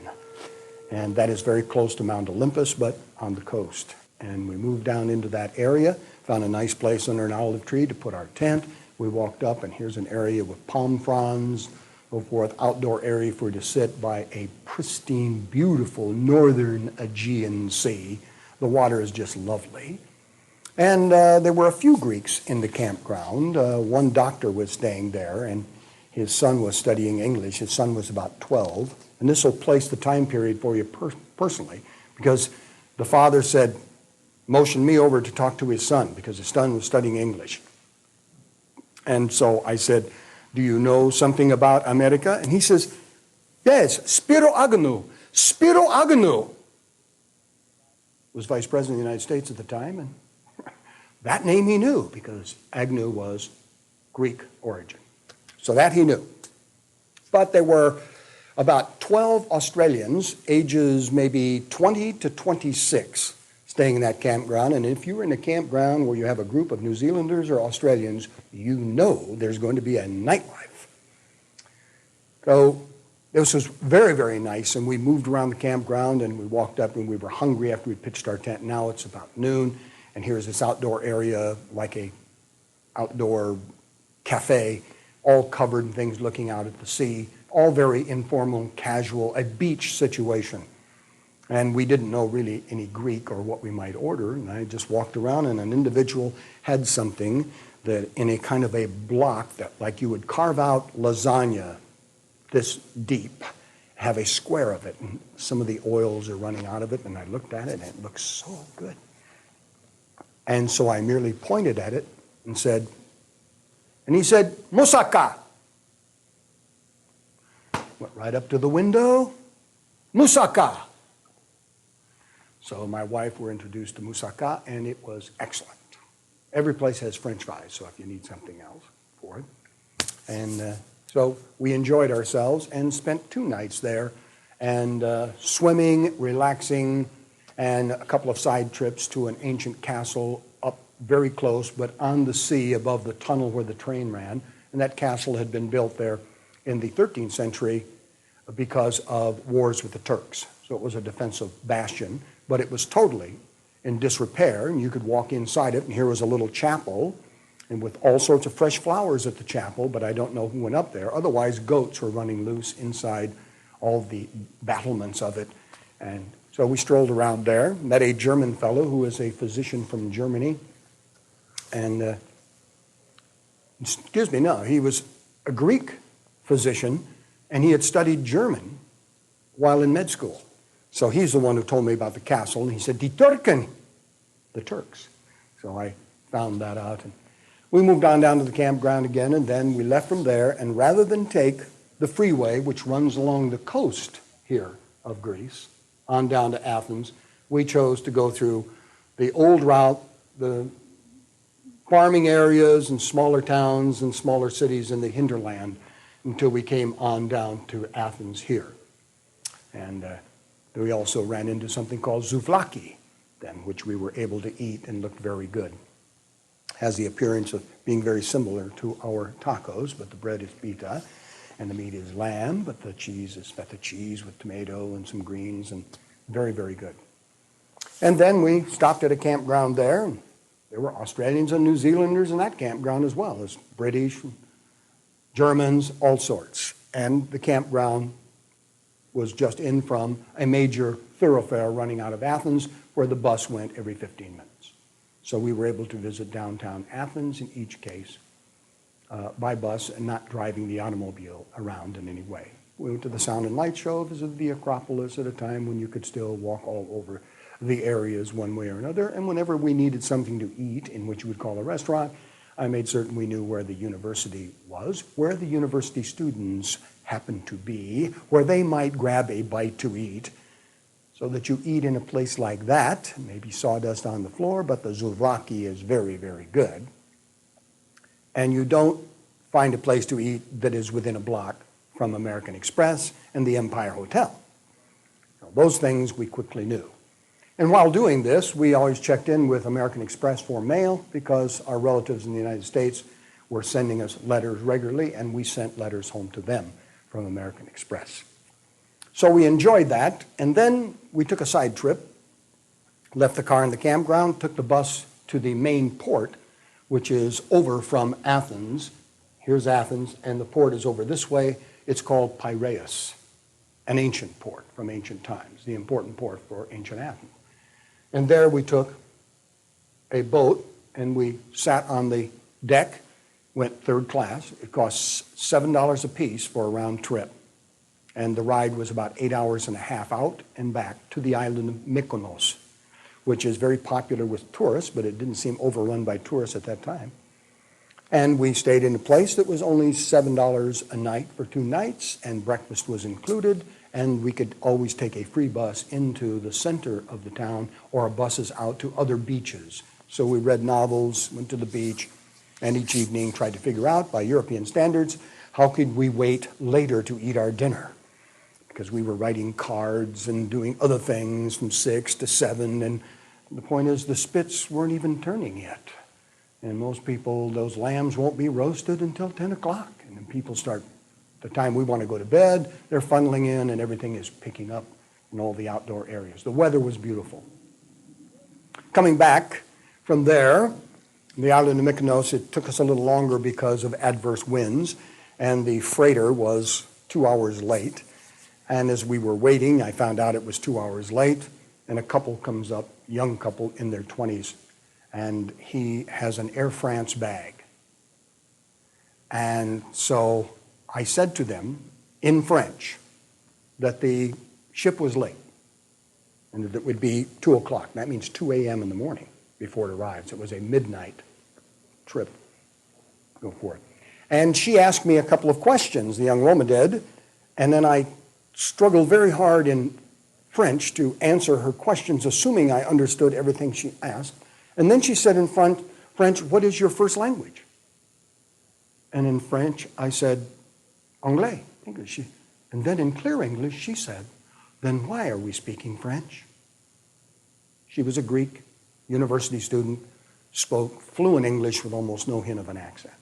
A: and that is very close to Mount Olympus, but on the coast. And we moved down into that area, found a nice place under an olive tree to put our tent. We walked up, and here's an area with palm fronds, so forth, outdoor area for you to sit by a pristine, beautiful northern Aegean Sea. The water is just lovely. And there were a few Greeks in the campground. One doctor was staying there, and his son was studying English. His son was about 12. And this will place the time period for you personally, because the father said, motioned me over to talk to his son, because his son was studying English. And so I said, do you know something about America? And he says, yes, Spiro Agnew. Spiro Agnew was vice president of the United States at the time, and that name he knew because Agnew was Greek origin. So that he knew. But there were about 12 Australians, ages maybe 20 to 26, staying in that campground. And if you were in a campground where you have a group of New Zealanders or Australians, you know there's going to be a nightlife. So this was very, very nice. And we moved around the campground, and we walked up, and we were hungry after we pitched our tent. Now it's about noon, and here's this outdoor area, like a outdoor cafe, all covered in things, looking out at the sea, all very informal and casual, a beach situation. And we didn't know really any Greek or what we might order. And I just walked around, and an individual had something that in a kind of a block that, like you would carve out lasagna this deep, have a square of it, and some of the oils are running out of it. And I looked at it, and it looked so good. And so I merely pointed at it and said, and he said, moussaka. Went right up to the window, moussaka. So my wife were introduced to moussaka, and it was excellent. Every place has French fries, so if you need something else for it. And so we enjoyed ourselves and spent 2 nights there, and swimming, relaxing, and a couple of side trips to an ancient castle up very close, but on the sea above the tunnel where the train ran. And that castle had been built there in the 13th century because of wars with the Turks. So it was a defensive bastion, but it was totally in disrepair, and you could walk inside it, and here was a little chapel, and with all sorts of fresh flowers at the chapel, but I don't know who went up there. Otherwise, goats were running loose inside all the battlements of it. And so we strolled around there, met a German fellow who was a physician from Germany, and he was a Greek physician, and he had studied German while in med school. So he's the one who told me about the castle, and he said, Die Turken, the Turks. So I found that out. And we moved on down to the campground again, and then we left from there, and rather than take the freeway, which runs along the coast here of Greece, on down to Athens, we chose to go through the old route, the farming areas and smaller towns and smaller cities in the hinterland until we came on down to Athens here. And we also ran into something called souvlaki, then, which we were able to eat and looked very good. Has the appearance of being very similar to our tacos, but the bread is pita, and the meat is lamb, but the cheese is feta cheese with tomato and some greens, and very, very good. And then we stopped at a campground there, and there were Australians and New Zealanders in that campground as well as British, Germans, all sorts. And the campground was just in from a major thoroughfare running out of Athens where the bus went every 15 minutes. So we were able to visit downtown Athens in each case by bus and not driving the automobile around in any way. We went to the Sound and Light Show, visited the Acropolis at a time when you could still walk all over the areas one way or another. And whenever we needed something to eat in which you would call a restaurant, I made certain we knew where the university was, where the university students happened to be, where they might grab a bite to eat, so that you eat in a place like that, maybe sawdust on the floor, but the souvlaki is very, very good. And you don't find a place to eat that is within a block from American Express and the Empire Hotel. So those things we quickly knew. And while doing this, we always checked in with American Express for mail because our relatives in the United States were sending us letters regularly, and we sent letters home to them from American Express. So we enjoyed that, and then we took a side trip, left the car in the campground, took the bus to the main port, which is over from Athens. Here's Athens, and the port is over this way. It's called Piraeus, an ancient port from ancient times, the important port for ancient Athens. And there we took a boat, and we sat on the deck, went third class. It costs $7 a piece for a round trip. And the ride was about 8 hours and a half out and back to the island of Mykonos, which is very popular with tourists, but it didn't seem overrun by tourists at that time. And we stayed in a place that was only $7 a night for 2 nights, and breakfast was included, and we could always take a free bus into the center of the town or buses out to other beaches. So we read novels, went to the beach, and each evening tried to figure out, by European standards, how could we wait later to eat our dinner? Because we were writing cards and doing other things from 6 to 7, and the point is the spits weren't even turning yet. And most people, those lambs won't be roasted until 10 o'clock. And then people start, the time we want to go to bed, they're funneling in and everything is picking up in all the outdoor areas. The weather was beautiful. Coming back from there, the island of Mykonos, it took us a little longer because of adverse winds, and the freighter was 2 hours late. And as we were waiting, I found out it was 2 hours late, and a couple comes up, young couple in their 20s, and he has an Air France bag. And so I said to them in French that the ship was late and that it would be 2 o'clock. That means 2 a.m. in the morning before it arrives. It was a midnight trip. Go for it. And she asked me a couple of questions, the young woman did, and then I struggled very hard in French to answer her questions, assuming I understood everything she asked. And then she said in front French, what is your first language? And in French, I said, Anglais, English. And then in clear English, she said, then why are we speaking French? She was a Greek university student, spoke fluent English with almost no hint of an accent.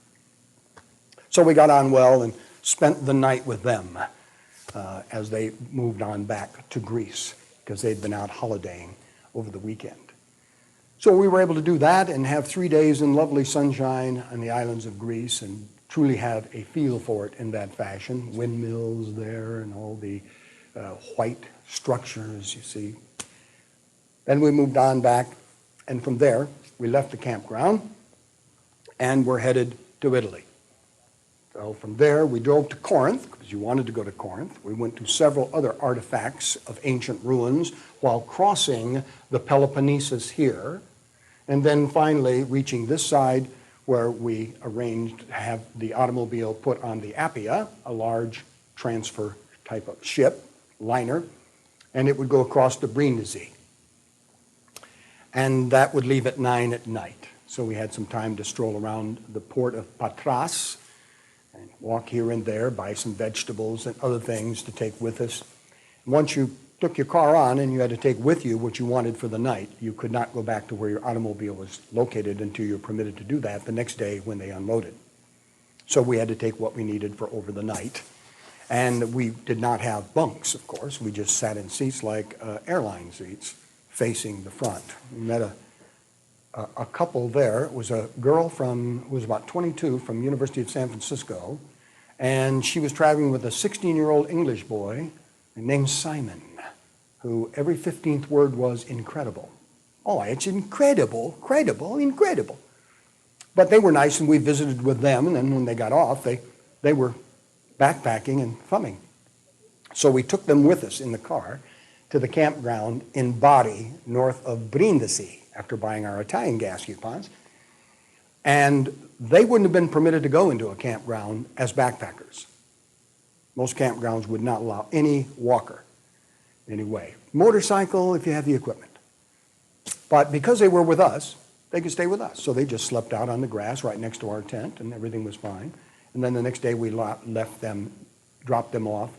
A: So we got on well and spent the night with them as they moved on back to Greece because they'd been out holidaying over the weekend. So we were able to do that and have 3 days in lovely sunshine on the islands of Greece and truly have a feel for it in that fashion. Windmills there and all the white structures, you see. Then we moved on back, and from there, we left the campground and we're headed to Italy. So from there, we drove to Corinth, because you wanted to go to Corinth. We went to several other artifacts of ancient ruins while crossing the Peloponnesus here, and then finally reaching this side where we arranged to have the automobile put on the Appia, a large transfer type of ship, liner, and it would go across to Brindisi. And that would leave at 9 at night. So we had some time to stroll around the port of Patras and walk here and there, buy some vegetables and other things to take with us. Once you took your car on and you had to take with you what you wanted for the night, you could not go back to where your automobile was located until you were permitted to do that the next day when they unloaded. So we had to take what we needed for over the night. And we did not have bunks, of course. We just sat in seats like airline seats facing the front. We met a couple there. It was a girl who was about 22 from University of San Francisco, and she was traveling with a 16-year-old English boy named Simon, who every 15th word was incredible. Oh, it's incredible, credible, incredible. But they were nice, and we visited with them, and then when they got off, they were backpacking and thumbing. So we took them with us in the car to the campground in Bari, north of Brindisi, after buying our Italian gas coupons. And they wouldn't have been permitted to go into a campground as backpackers. Most campgrounds would not allow any walker anyway. Motorcycle, if you have the equipment. But because they were with us, they could stay with us. So they just slept out on the grass right next to our tent, and everything was fine. And then the next day we left them, dropped them off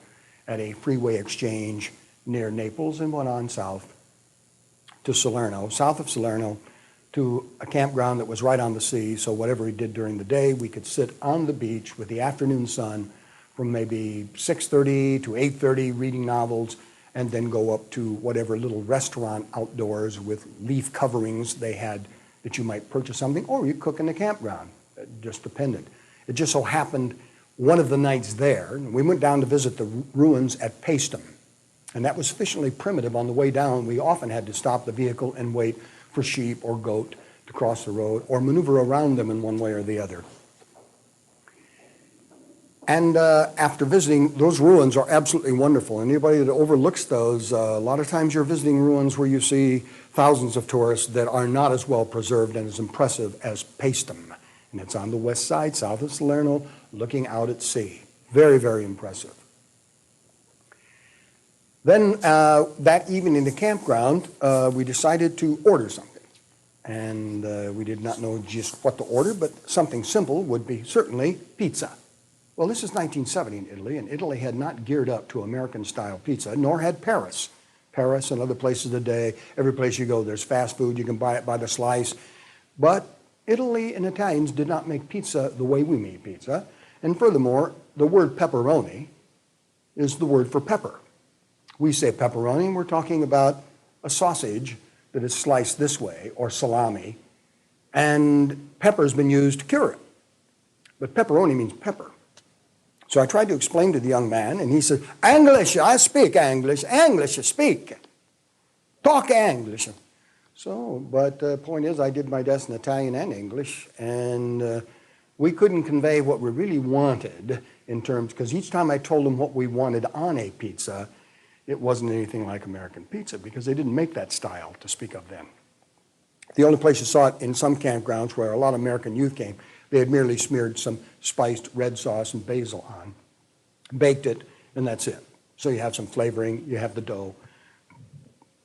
A: at a freeway exchange near Naples and went on south to Salerno, south of Salerno, to a campground that was right on the sea. So whatever we did during the day, we could sit on the beach with the afternoon sun from maybe 6:30 to 8:30 reading novels, and then go up to whatever little restaurant outdoors with leaf coverings they had that you might purchase something, or you cook in the campground. It just depended. It just so happened one of the nights there, we went down to visit the ruins at Paestum, and that was sufficiently primitive. On the way down, we often had to stop the vehicle and wait for sheep or goat to cross the road or maneuver around them in one way or the other. And after visiting, those ruins are absolutely wonderful. Anybody that overlooks those, a lot of times you're visiting ruins where you see thousands of tourists that are not as well preserved and as impressive as Paestum. And it's on the west side, south of Salerno, looking out at sea. Very, very impressive. Then that evening in the campground, we decided to order something. And we did not know just what to order, but something simple would be certainly pizza. Well, this is 1970 in Italy, and Italy had not geared up to American-style pizza, nor had Paris. Paris and other places today, every place you go, there's fast food. You can buy it by the slice. But Italy and Italians did not make pizza the way we make pizza. And furthermore, the word pepperoni is the word for pepper. We say pepperoni, and we're talking about a sausage that is sliced this way, or salami, and pepper has been used to cure it. But pepperoni means pepper. So I tried to explain to the young man, and he said, English, I speak English. English, I speak. Talk English. So, but the point is, I did my best in Italian and English, and we couldn't convey what we really wanted in terms, because each time I told them what we wanted on a pizza, it wasn't anything like American pizza, because they didn't make that style to speak of then. The only place you saw it in some campgrounds where a lot of American youth came, they had merely smeared some spiced red sauce and basil on, baked it, and that's it. So you have some flavoring, you have the dough,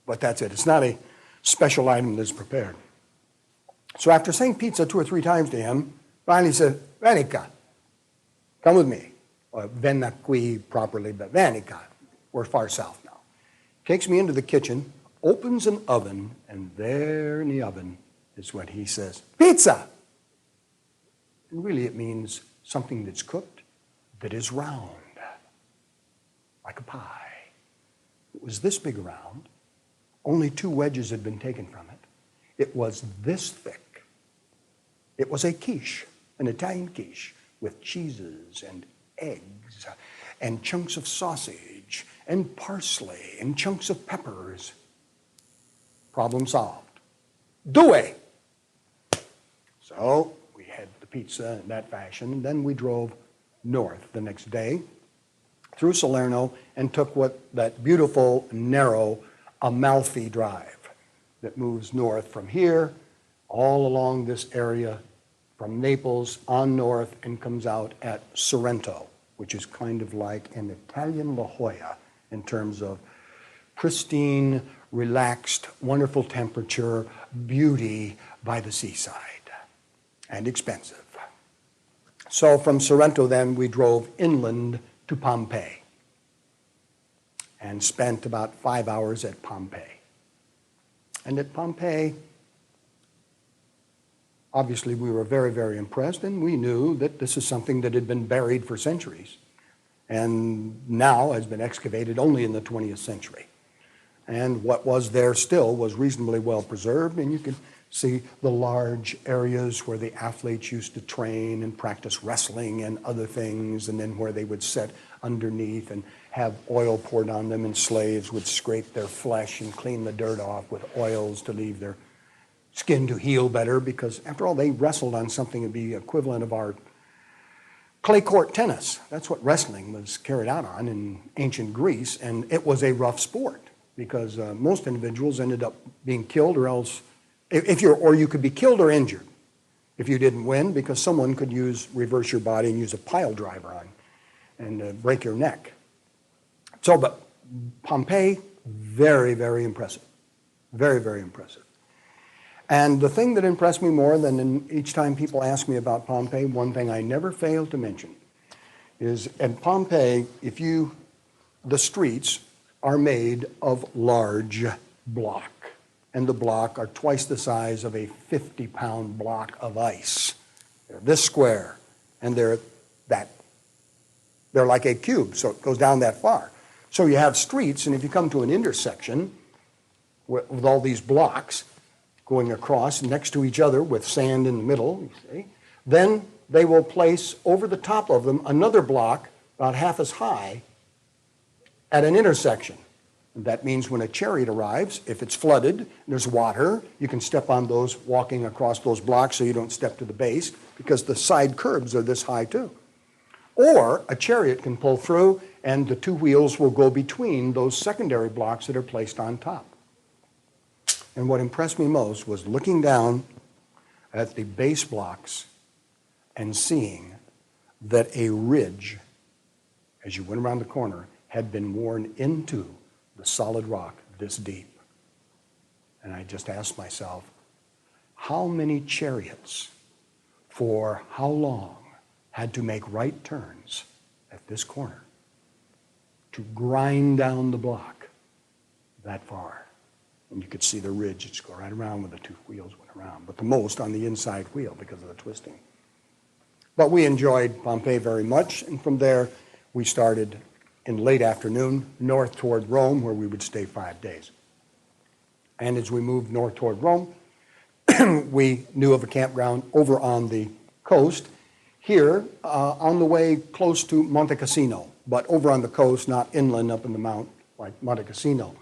A: but that's it. It's not a special item that's prepared. So after saying pizza 2 or 3 times to him, finally he said, Venica, come with me. Or venna qui properly, but Venica. We're far south now. Takes me into the kitchen, opens an oven, and there in the oven is what he says, pizza. And really it means something that's cooked that is round, like a pie. It was this big around. Only 2 wedges had been taken from it. It was this thick. It was a quiche, an Italian quiche, with cheeses and eggs and chunks of sausage and parsley and chunks of peppers. Problem solved. Due! So we had the pizza in that fashion, and then we drove north the next day through Salerno and took that beautiful, narrow Amalfi Drive that moves north from here all along this area from Naples on north and comes out at Sorrento, which is kind of like an Italian La Jolla in terms of pristine, relaxed, wonderful temperature, beauty by the seaside, and expensive. So from Sorrento then we drove inland to Pompeii and spent about 5 hours at Pompeii. And at Pompeii, obviously we were very, very impressed, and we knew that this is something that had been buried for centuries and now has been excavated only in the 20th century. And what was there still was reasonably well preserved, and you can see the large areas where the athletes used to train and practice wrestling and other things, and then where they would sit underneath and have oil poured on them, and slaves would scrape their flesh and clean the dirt off with oils to leave their skin to heal better, because after all, they wrestled on something that would be equivalent of our clay court tennis. That's what wrestling was carried out on in ancient Greece, and it was a rough sport because most individuals ended up being killed, or else you could be killed or injured if you didn't win, because someone could reverse your body and use a pile driver on and break your neck. So, but Pompeii, very, very impressive. Very, very impressive. And the thing that impressed me more than each time people ask me about Pompeii, one thing I never fail to mention is at Pompeii, the streets are made of large block. And the block are twice the size of a 50-pound block of ice. They're this square, and they're like a cube, so it goes down that far. So you have streets, and if you come to an intersection with all these blocks going across next to each other with sand in the middle, you see, then they will place over the top of them another block about half as high at an intersection. And that means when a chariot arrives, if it's flooded, and there's water, you can step on those walking across those blocks so you don't step to the base, because the side curbs are this high too. Or a chariot can pull through and the 2 wheels will go between those secondary blocks that are placed on top. And what impressed me most was looking down at the base blocks and seeing that a ridge, as you went around the corner, had been worn into the solid rock this deep. And I just asked myself, how many chariots for how long had to make right turns at this corner to grind down the block that far? And you could see the ridge just go right around where the 2 wheels went around, but the most on the inside wheel because of the twisting. But we enjoyed Pompeii very much, and from there we started in late afternoon north toward Rome, where we would stay 5 days. And as we moved north toward Rome, we knew of a campground over on the coast here on the way close to Monte Cassino, but over on the coast, not inland up in the mount like Monte Cassino.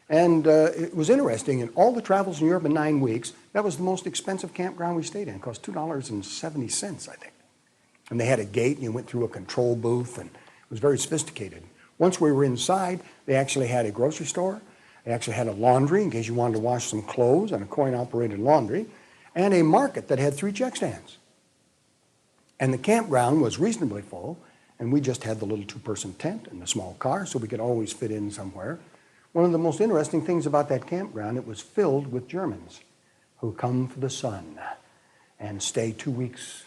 A: And it was interesting, in all the travels in Europe in 9 weeks, that was the most expensive campground we stayed in. It cost $2.70, I think. And they had a gate, and you went through a control booth, and it was very sophisticated. Once we were inside, they actually had a grocery store. They actually had a laundry in case you wanted to wash some clothes, and a coin-operated laundry, and a market that had 3 check stands. And the campground was reasonably full, and we just had the little 2-person tent and the small car, so we could always fit in somewhere. One of the most interesting things about that campground, it was filled with Germans who come for the sun. and stay 2 weeks.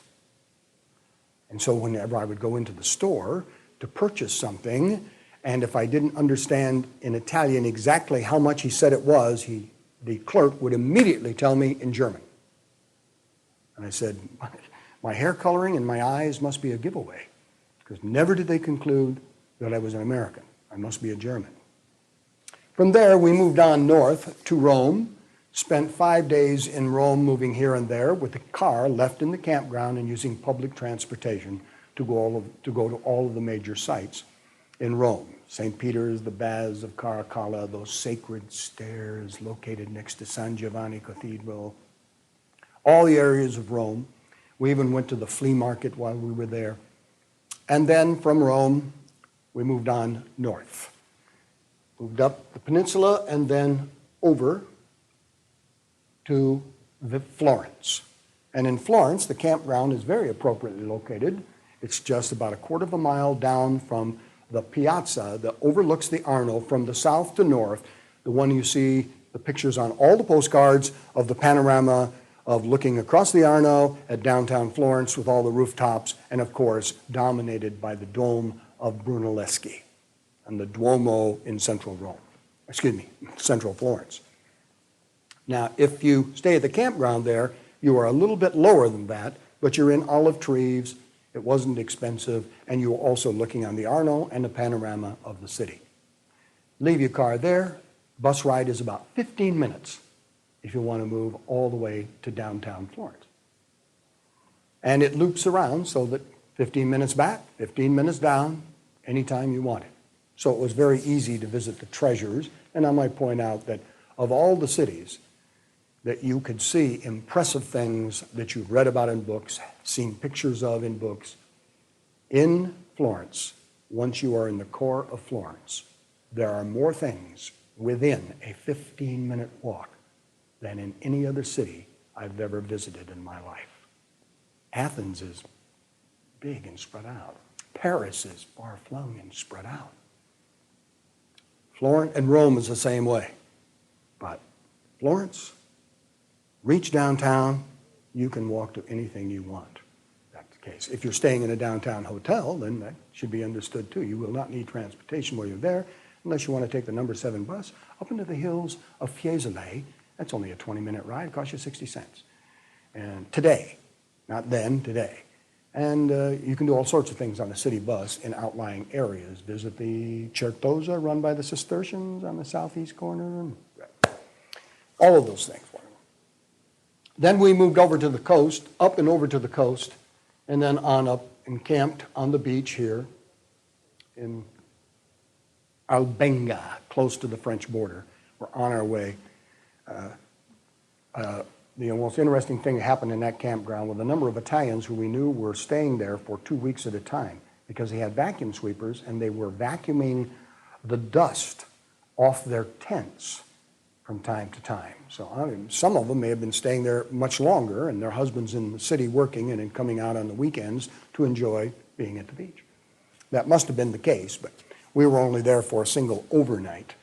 A: And so whenever I would go into the store to purchase something, and if I didn't understand in Italian exactly how much he said it was, the clerk would immediately tell me in German. And I said, my hair coloring and my eyes must be a giveaway, because never did they conclude that I was an American. I must be a German. From there, we moved on north to Rome, spent 5 days in Rome moving here and there with the car left in the campground and using public transportation to go to all of the major sites in Rome. St. Peter's, the Baths of Caracalla, those sacred stairs located next to San Giovanni Cathedral, all the areas of Rome. We even went to the flea market while we were there. And then from Rome, we moved on north. Moved up the peninsula and then over to Florence. And in Florence, the campground is very appropriately located. It's just about a quarter of a mile down from the piazza that overlooks the Arno from the south to north, the one you see the pictures on all the postcards of the panorama of looking across the Arno at downtown Florence with all the rooftops, and of course dominated by the Dome of Brunelleschi and the Duomo in central Florence. Now, if you stay at the campground there, you are a little bit lower than that, but you're in olive trees. It wasn't expensive, and you were also looking on the Arno and the panorama of the city. Leave your car there. Bus ride is about 15 minutes if you want to move all the way to downtown Florence. And it loops around so that 15 minutes back, 15 minutes down, anytime you want it. So it was very easy to visit the treasures, and I might point out that of all the cities that you could see impressive things that you've read about in books, seen pictures of in books, in Florence, once you are in the core of Florence, there are more things within a 15-minute walk than in any other city I've ever visited in my life. Athens is big and spread out. Paris is far-flung and spread out. Florence and Rome is the same way. But Florence, reach downtown, you can walk to anything you want. That's the case. If you're staying in a downtown hotel, then that should be understood too. You will not need transportation while you're there unless you want to take the number 7 bus up into the hills of Fiesole. That's only a 20-minute ride. It costs you 60 cents. And today, not then, today. And you can do all sorts of things on the city bus in outlying areas. Visit the Certosa run by the Cistercians on the southeast corner. All of those things. Then we moved over to the coast, up and over to the coast, and then on up and camped on the beach here in Albenga, close to the French border. We're on our way. The most interesting thing that happened in that campground with a number of Italians who we knew were staying there for 2 weeks at a time because they had vacuum sweepers and they were vacuuming the dust off their tents from time to time. So some of them may have been staying there much longer and their husbands in the city working and then coming out on the weekends to enjoy being at the beach. That must have been the case, but we were only there for a single overnight.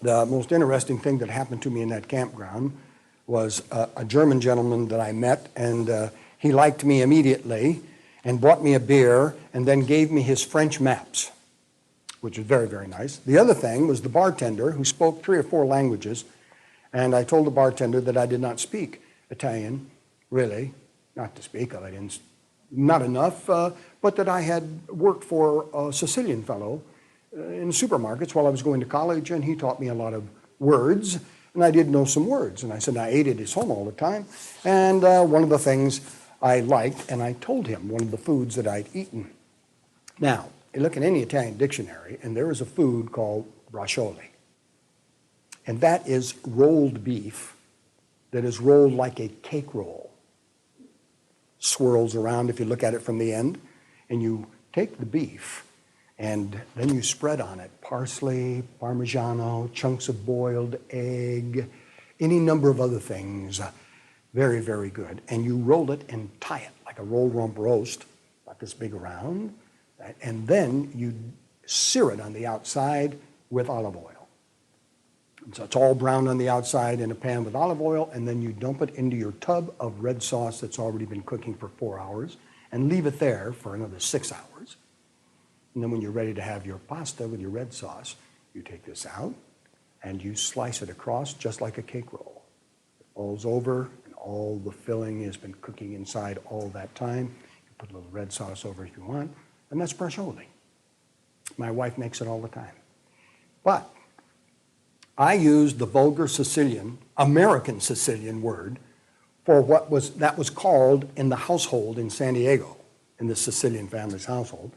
A: The most interesting thing that happened to me in that campground was a German gentleman that I met, and he liked me immediately and bought me a beer and then gave me his French maps, which was very, very nice. The other thing was the bartender who spoke 3 or 4 languages, and I told the bartender that I did not speak Italian, really, not to speak of it, not enough, but that I had worked for a Sicilian fellow in supermarkets while I was going to college, and he taught me a lot of words, and I did know some words. And I said I ate at his home all the time, and one of the things I liked, and I told him one of the foods that I'd eaten. Now, you look in any Italian dictionary, and there is a food called braccioli. And that is rolled beef that is rolled like a cake roll. Swirls around if you look at it from the end. And you take the beef, and then you spread on it parsley, Parmigiano, chunks of boiled egg, any number of other things. Very, very good. And you roll it and tie it like a roll rump roast, like this big around. And then you sear it on the outside with olive oil. So it's all browned on the outside in a pan with olive oil, and then you dump it into your tub of red sauce that's already been cooking for 4 hours and leave it there for another 6 hours. And then when you're ready to have your pasta with your red sauce, you take this out and you slice it across just like a cake roll. It falls over and all the filling has been cooking inside all that time. You put a little red sauce over if you want, and that's braciole. My wife makes it all the time. But I used the vulgar Sicilian, American Sicilian word for that was called in the household in San Diego, in the Sicilian family's household.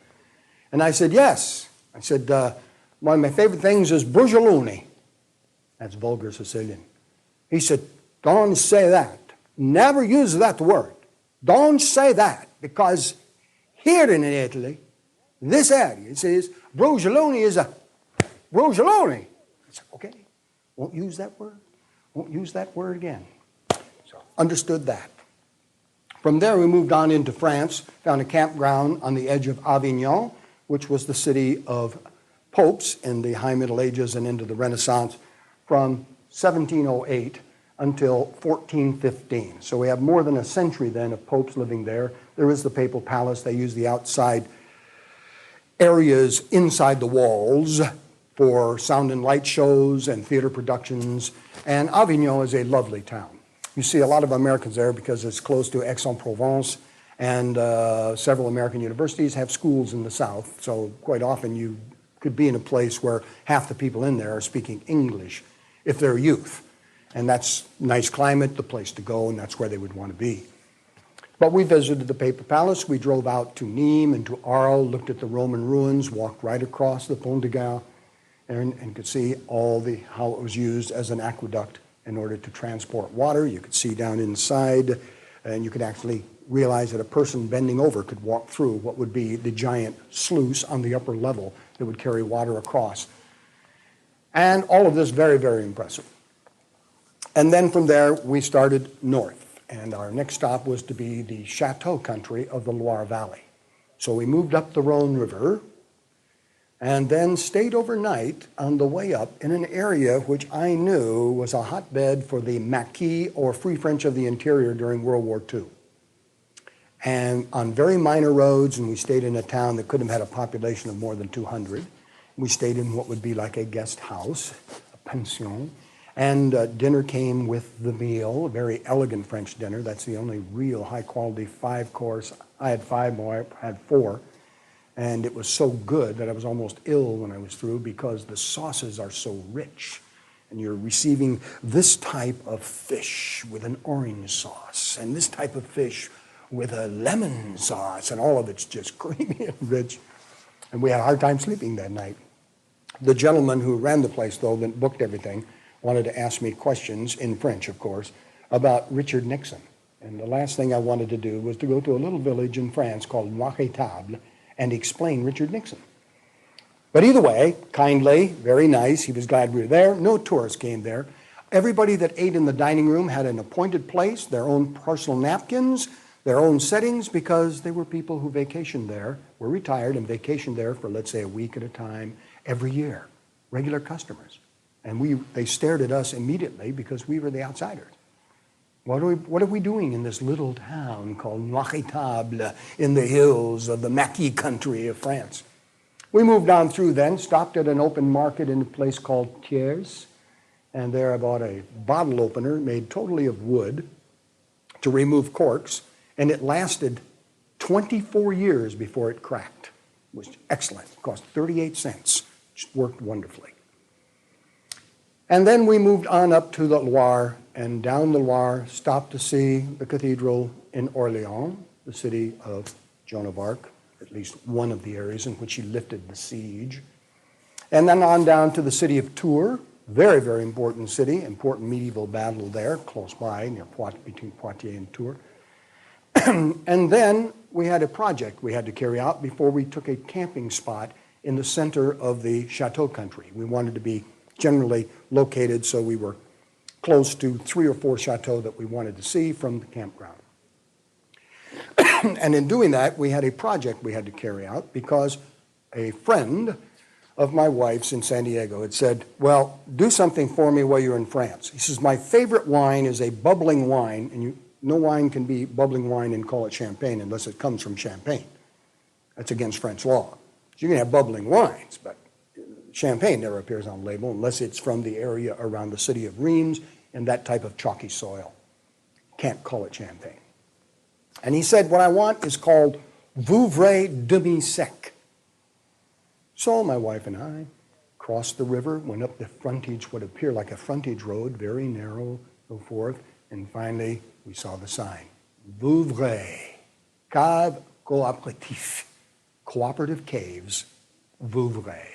A: And I said, yes. I said, one of my favorite things is bruciolone. That's vulgar Sicilian. He said, don't say that. Never use that word. Don't say that, because here in Italy, this area, it says, bruciolone is a bruciolone. I said, okay, won't use that word. Won't use that word again. So understood that. From there, we moved on into France, found a campground on the edge of Avignon, which was the city of popes in the High Middle Ages and into the Renaissance from 1708 until 1415. So we have more than a century then of popes living there. There is the papal palace. They use the outside areas inside the walls for sound and light shows and theater productions. And Avignon is a lovely town. You see a lot of Americans there because it's close to Aix-en-Provence, and several American universities have schools in the south. So quite often you could be in a place where half the people in there are speaking English if they're youth. And that's nice climate, the place to go, and that's where they would want to be. But we visited the Papal Palace. We drove out to Nîmes and to Arles, looked at the Roman ruins, walked right across the Pont de Gare, and could see how it was used as an aqueduct in order to transport water. You could see down inside, and you could actually realize that a person bending over could walk through what would be the giant sluice on the upper level that would carry water across. And all of this very, very impressive. And then from there, we started north. And our next stop was to be the chateau country of the Loire Valley. So we moved up the Rhone River and then stayed overnight on the way up in an area which I knew was a hotbed for the Maquis, or Free French of the Interior, during World War II. And on very minor roads, and we stayed in a town that couldn't have had a population of more than 200. We stayed in what would be like a guest house, a pension. And dinner came with the meal, a very elegant French dinner. That's the only real high-quality 5-course. I had 5, my wife had 4. And it was so good that I was almost ill when I was through, because the sauces are so rich. And you're receiving this type of fish with an orange sauce, and this type of fish with a lemon sauce, and all of it's just creamy and rich. And we had a hard time sleeping that night. The gentleman who ran the place, though, that booked everything, wanted to ask me questions, in French, of course, about Richard Nixon. And the last thing I wanted to do was to go to a little village in France called Noiré-Table and explain Richard Nixon. But either way, kindly, very nice, he was glad we were there. No tourists came there. Everybody that ate in the dining room had an appointed place, their own personal napkins, their own settings, because they were people who vacationed there, were retired and vacationed there for, let's say, a week at a time every year, regular customers. And they stared at us immediately because we were the outsiders. What are we doing in this little town called Noiré-Table in the hills of the Maquis country of France? We moved on through then, stopped at an open market in a place called Thiers, and there I bought a bottle opener made totally of wood to remove corks, and it lasted 24 years before it cracked. It was excellent. It cost 38 cents. It worked wonderfully. And then we moved on up to the Loire, and down the Loire, stopped to see the cathedral in Orléans, the city of Joan of Arc, at least one of the areas in which she lifted the siege. And then on down to the city of Tours, very, very important city, important medieval battle there, close by, between Poitiers and Tours. And then we had a project we had to carry out before we took a camping spot in the center of the chateau country. We wanted to be generally located so we were close to 3 or 4 chateaux that we wanted to see from the campground. And in doing that, we had a project we had to carry out because a friend of my wife's in San Diego. It said, well, do something for me while you're in France. He says, my favorite wine is a bubbling wine, and no wine can be bubbling wine and call it champagne unless it comes from Champagne. That's against French law. So you can have bubbling wines, but champagne never appears on the label unless it's from the area around the city of Reims and that type of chalky soil. Can't call it champagne. And he said, what I want is called Vouvray demi-sec. So my wife and I crossed the river, went up the frontage, what appeared like a frontage road, very narrow, so forth, and finally we saw the sign, Vouvray, Cave Coopératif, Cooperative Caves, Vouvray.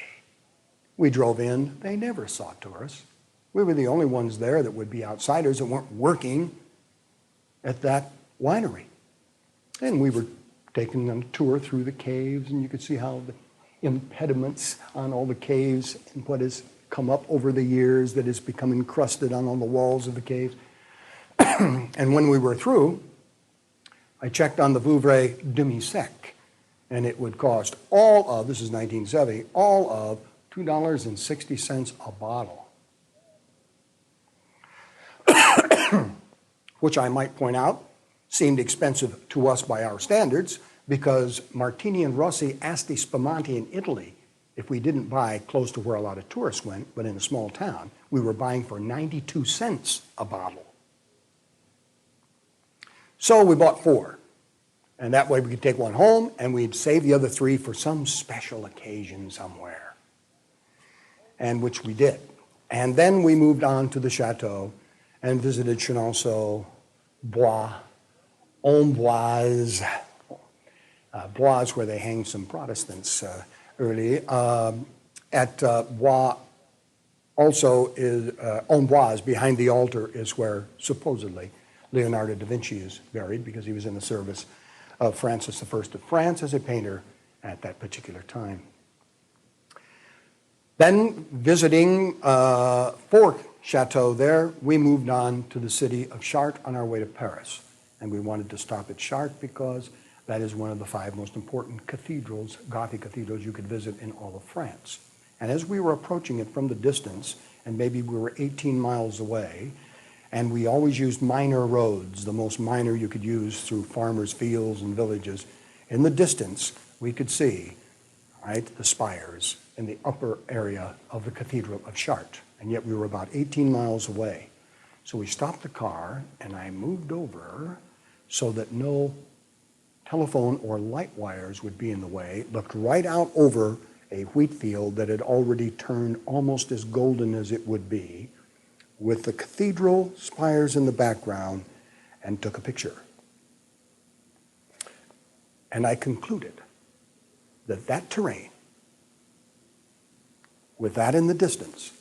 A: We drove in. They never saw tourists. We were the only ones there that would be outsiders that weren't working at that winery. And we were taking them a tour through the caves, and you could see how the impediments on all the caves and what has come up over the years that has become encrusted on all the walls of the caves. And when we were through, I checked on the Vouvray demi-sec, and it would cost all of, this is 1970, all of $2.60 a bottle. Which I might point out seemed expensive to us by our standards, because Martini and Rossi asked the Spumante in Italy if we didn't buy close to where a lot of tourists went, but in a small town, we were buying for 92 cents a bottle. So we bought 4. And that way we could take one home and we'd save the other 3 for some special occasion somewhere. And which we did. And then we moved on to the chateau and visited Chenonceau, Bois, Amboise. Bois is where they hanged some Protestants early. At Bois also is, Amboise, behind the altar, is where supposedly Leonardo da Vinci is buried, because he was in the service of Francis I of France as a painter at that particular time. Then, visiting 4 chateaux there, we moved on to the city of Chartres on our way to Paris. And we wanted to stop at Chartres because that is one of the 5 most important cathedrals, Gothic cathedrals, you could visit in all of France. And as we were approaching it from the distance, and maybe we were 18 miles away, and we always used minor roads, the most minor you could use through farmers' fields and villages. In the distance, we could see, right, the spires in the upper area of the Cathedral of Chartres. And yet we were about 18 miles away. So we stopped the car, and I moved over so that no telephone or light wires would be in the way, looked right out over a wheat field that had already turned almost as golden as it would be, with the cathedral spires in the background, and took a picture. And I concluded that that terrain, with that in the distance,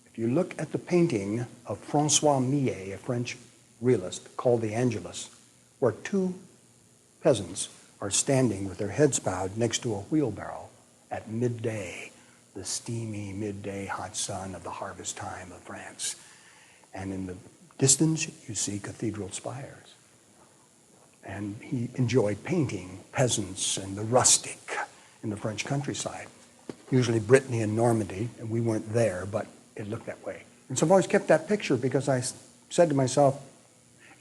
A: if you look at the painting of François Millet, a French realist, called The Angelus, where 2 peasants are standing with their heads bowed next to a wheelbarrow at midday, the steamy midday hot sun of the harvest time of France. And in the distance, you see cathedral spires. And he enjoyed painting peasants and the rustic in the French countryside, usually Brittany and Normandy, and we weren't there, but it looked that way. And so I've always kept that picture because I said to myself,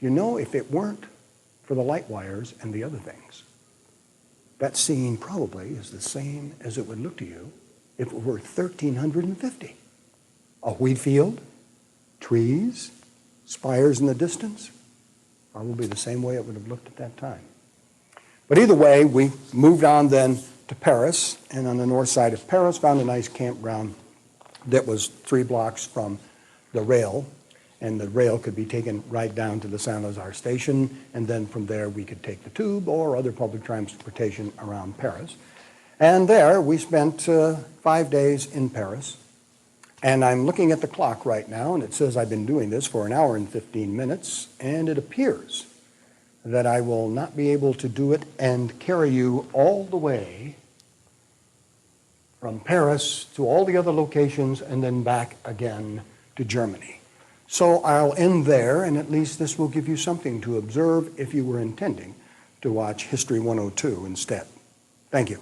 A: you know, if it weren't for the light wires and the other things, that scene probably is the same as it would look to you if it were 1350. A wheat field, trees, spires in the distance, probably the same way it would have looked at that time. But either way, we moved on then to Paris, and on the north side of Paris found a nice campground that was 3 blocks from the rail, and the rail could be taken right down to the Saint-Lazare station, and then from there we could take the tube or other public transportation around Paris. And there we spent 5 days in Paris, and I'm looking at the clock right now, and it says I've been doing this for 1 hour and 15 minutes, and it appears that I will not be able to do it and carry you all the way from Paris to all the other locations and then back again to Germany. So I'll end there, and at least this will give you something to observe if you were intending to watch History 102 instead. Thank you.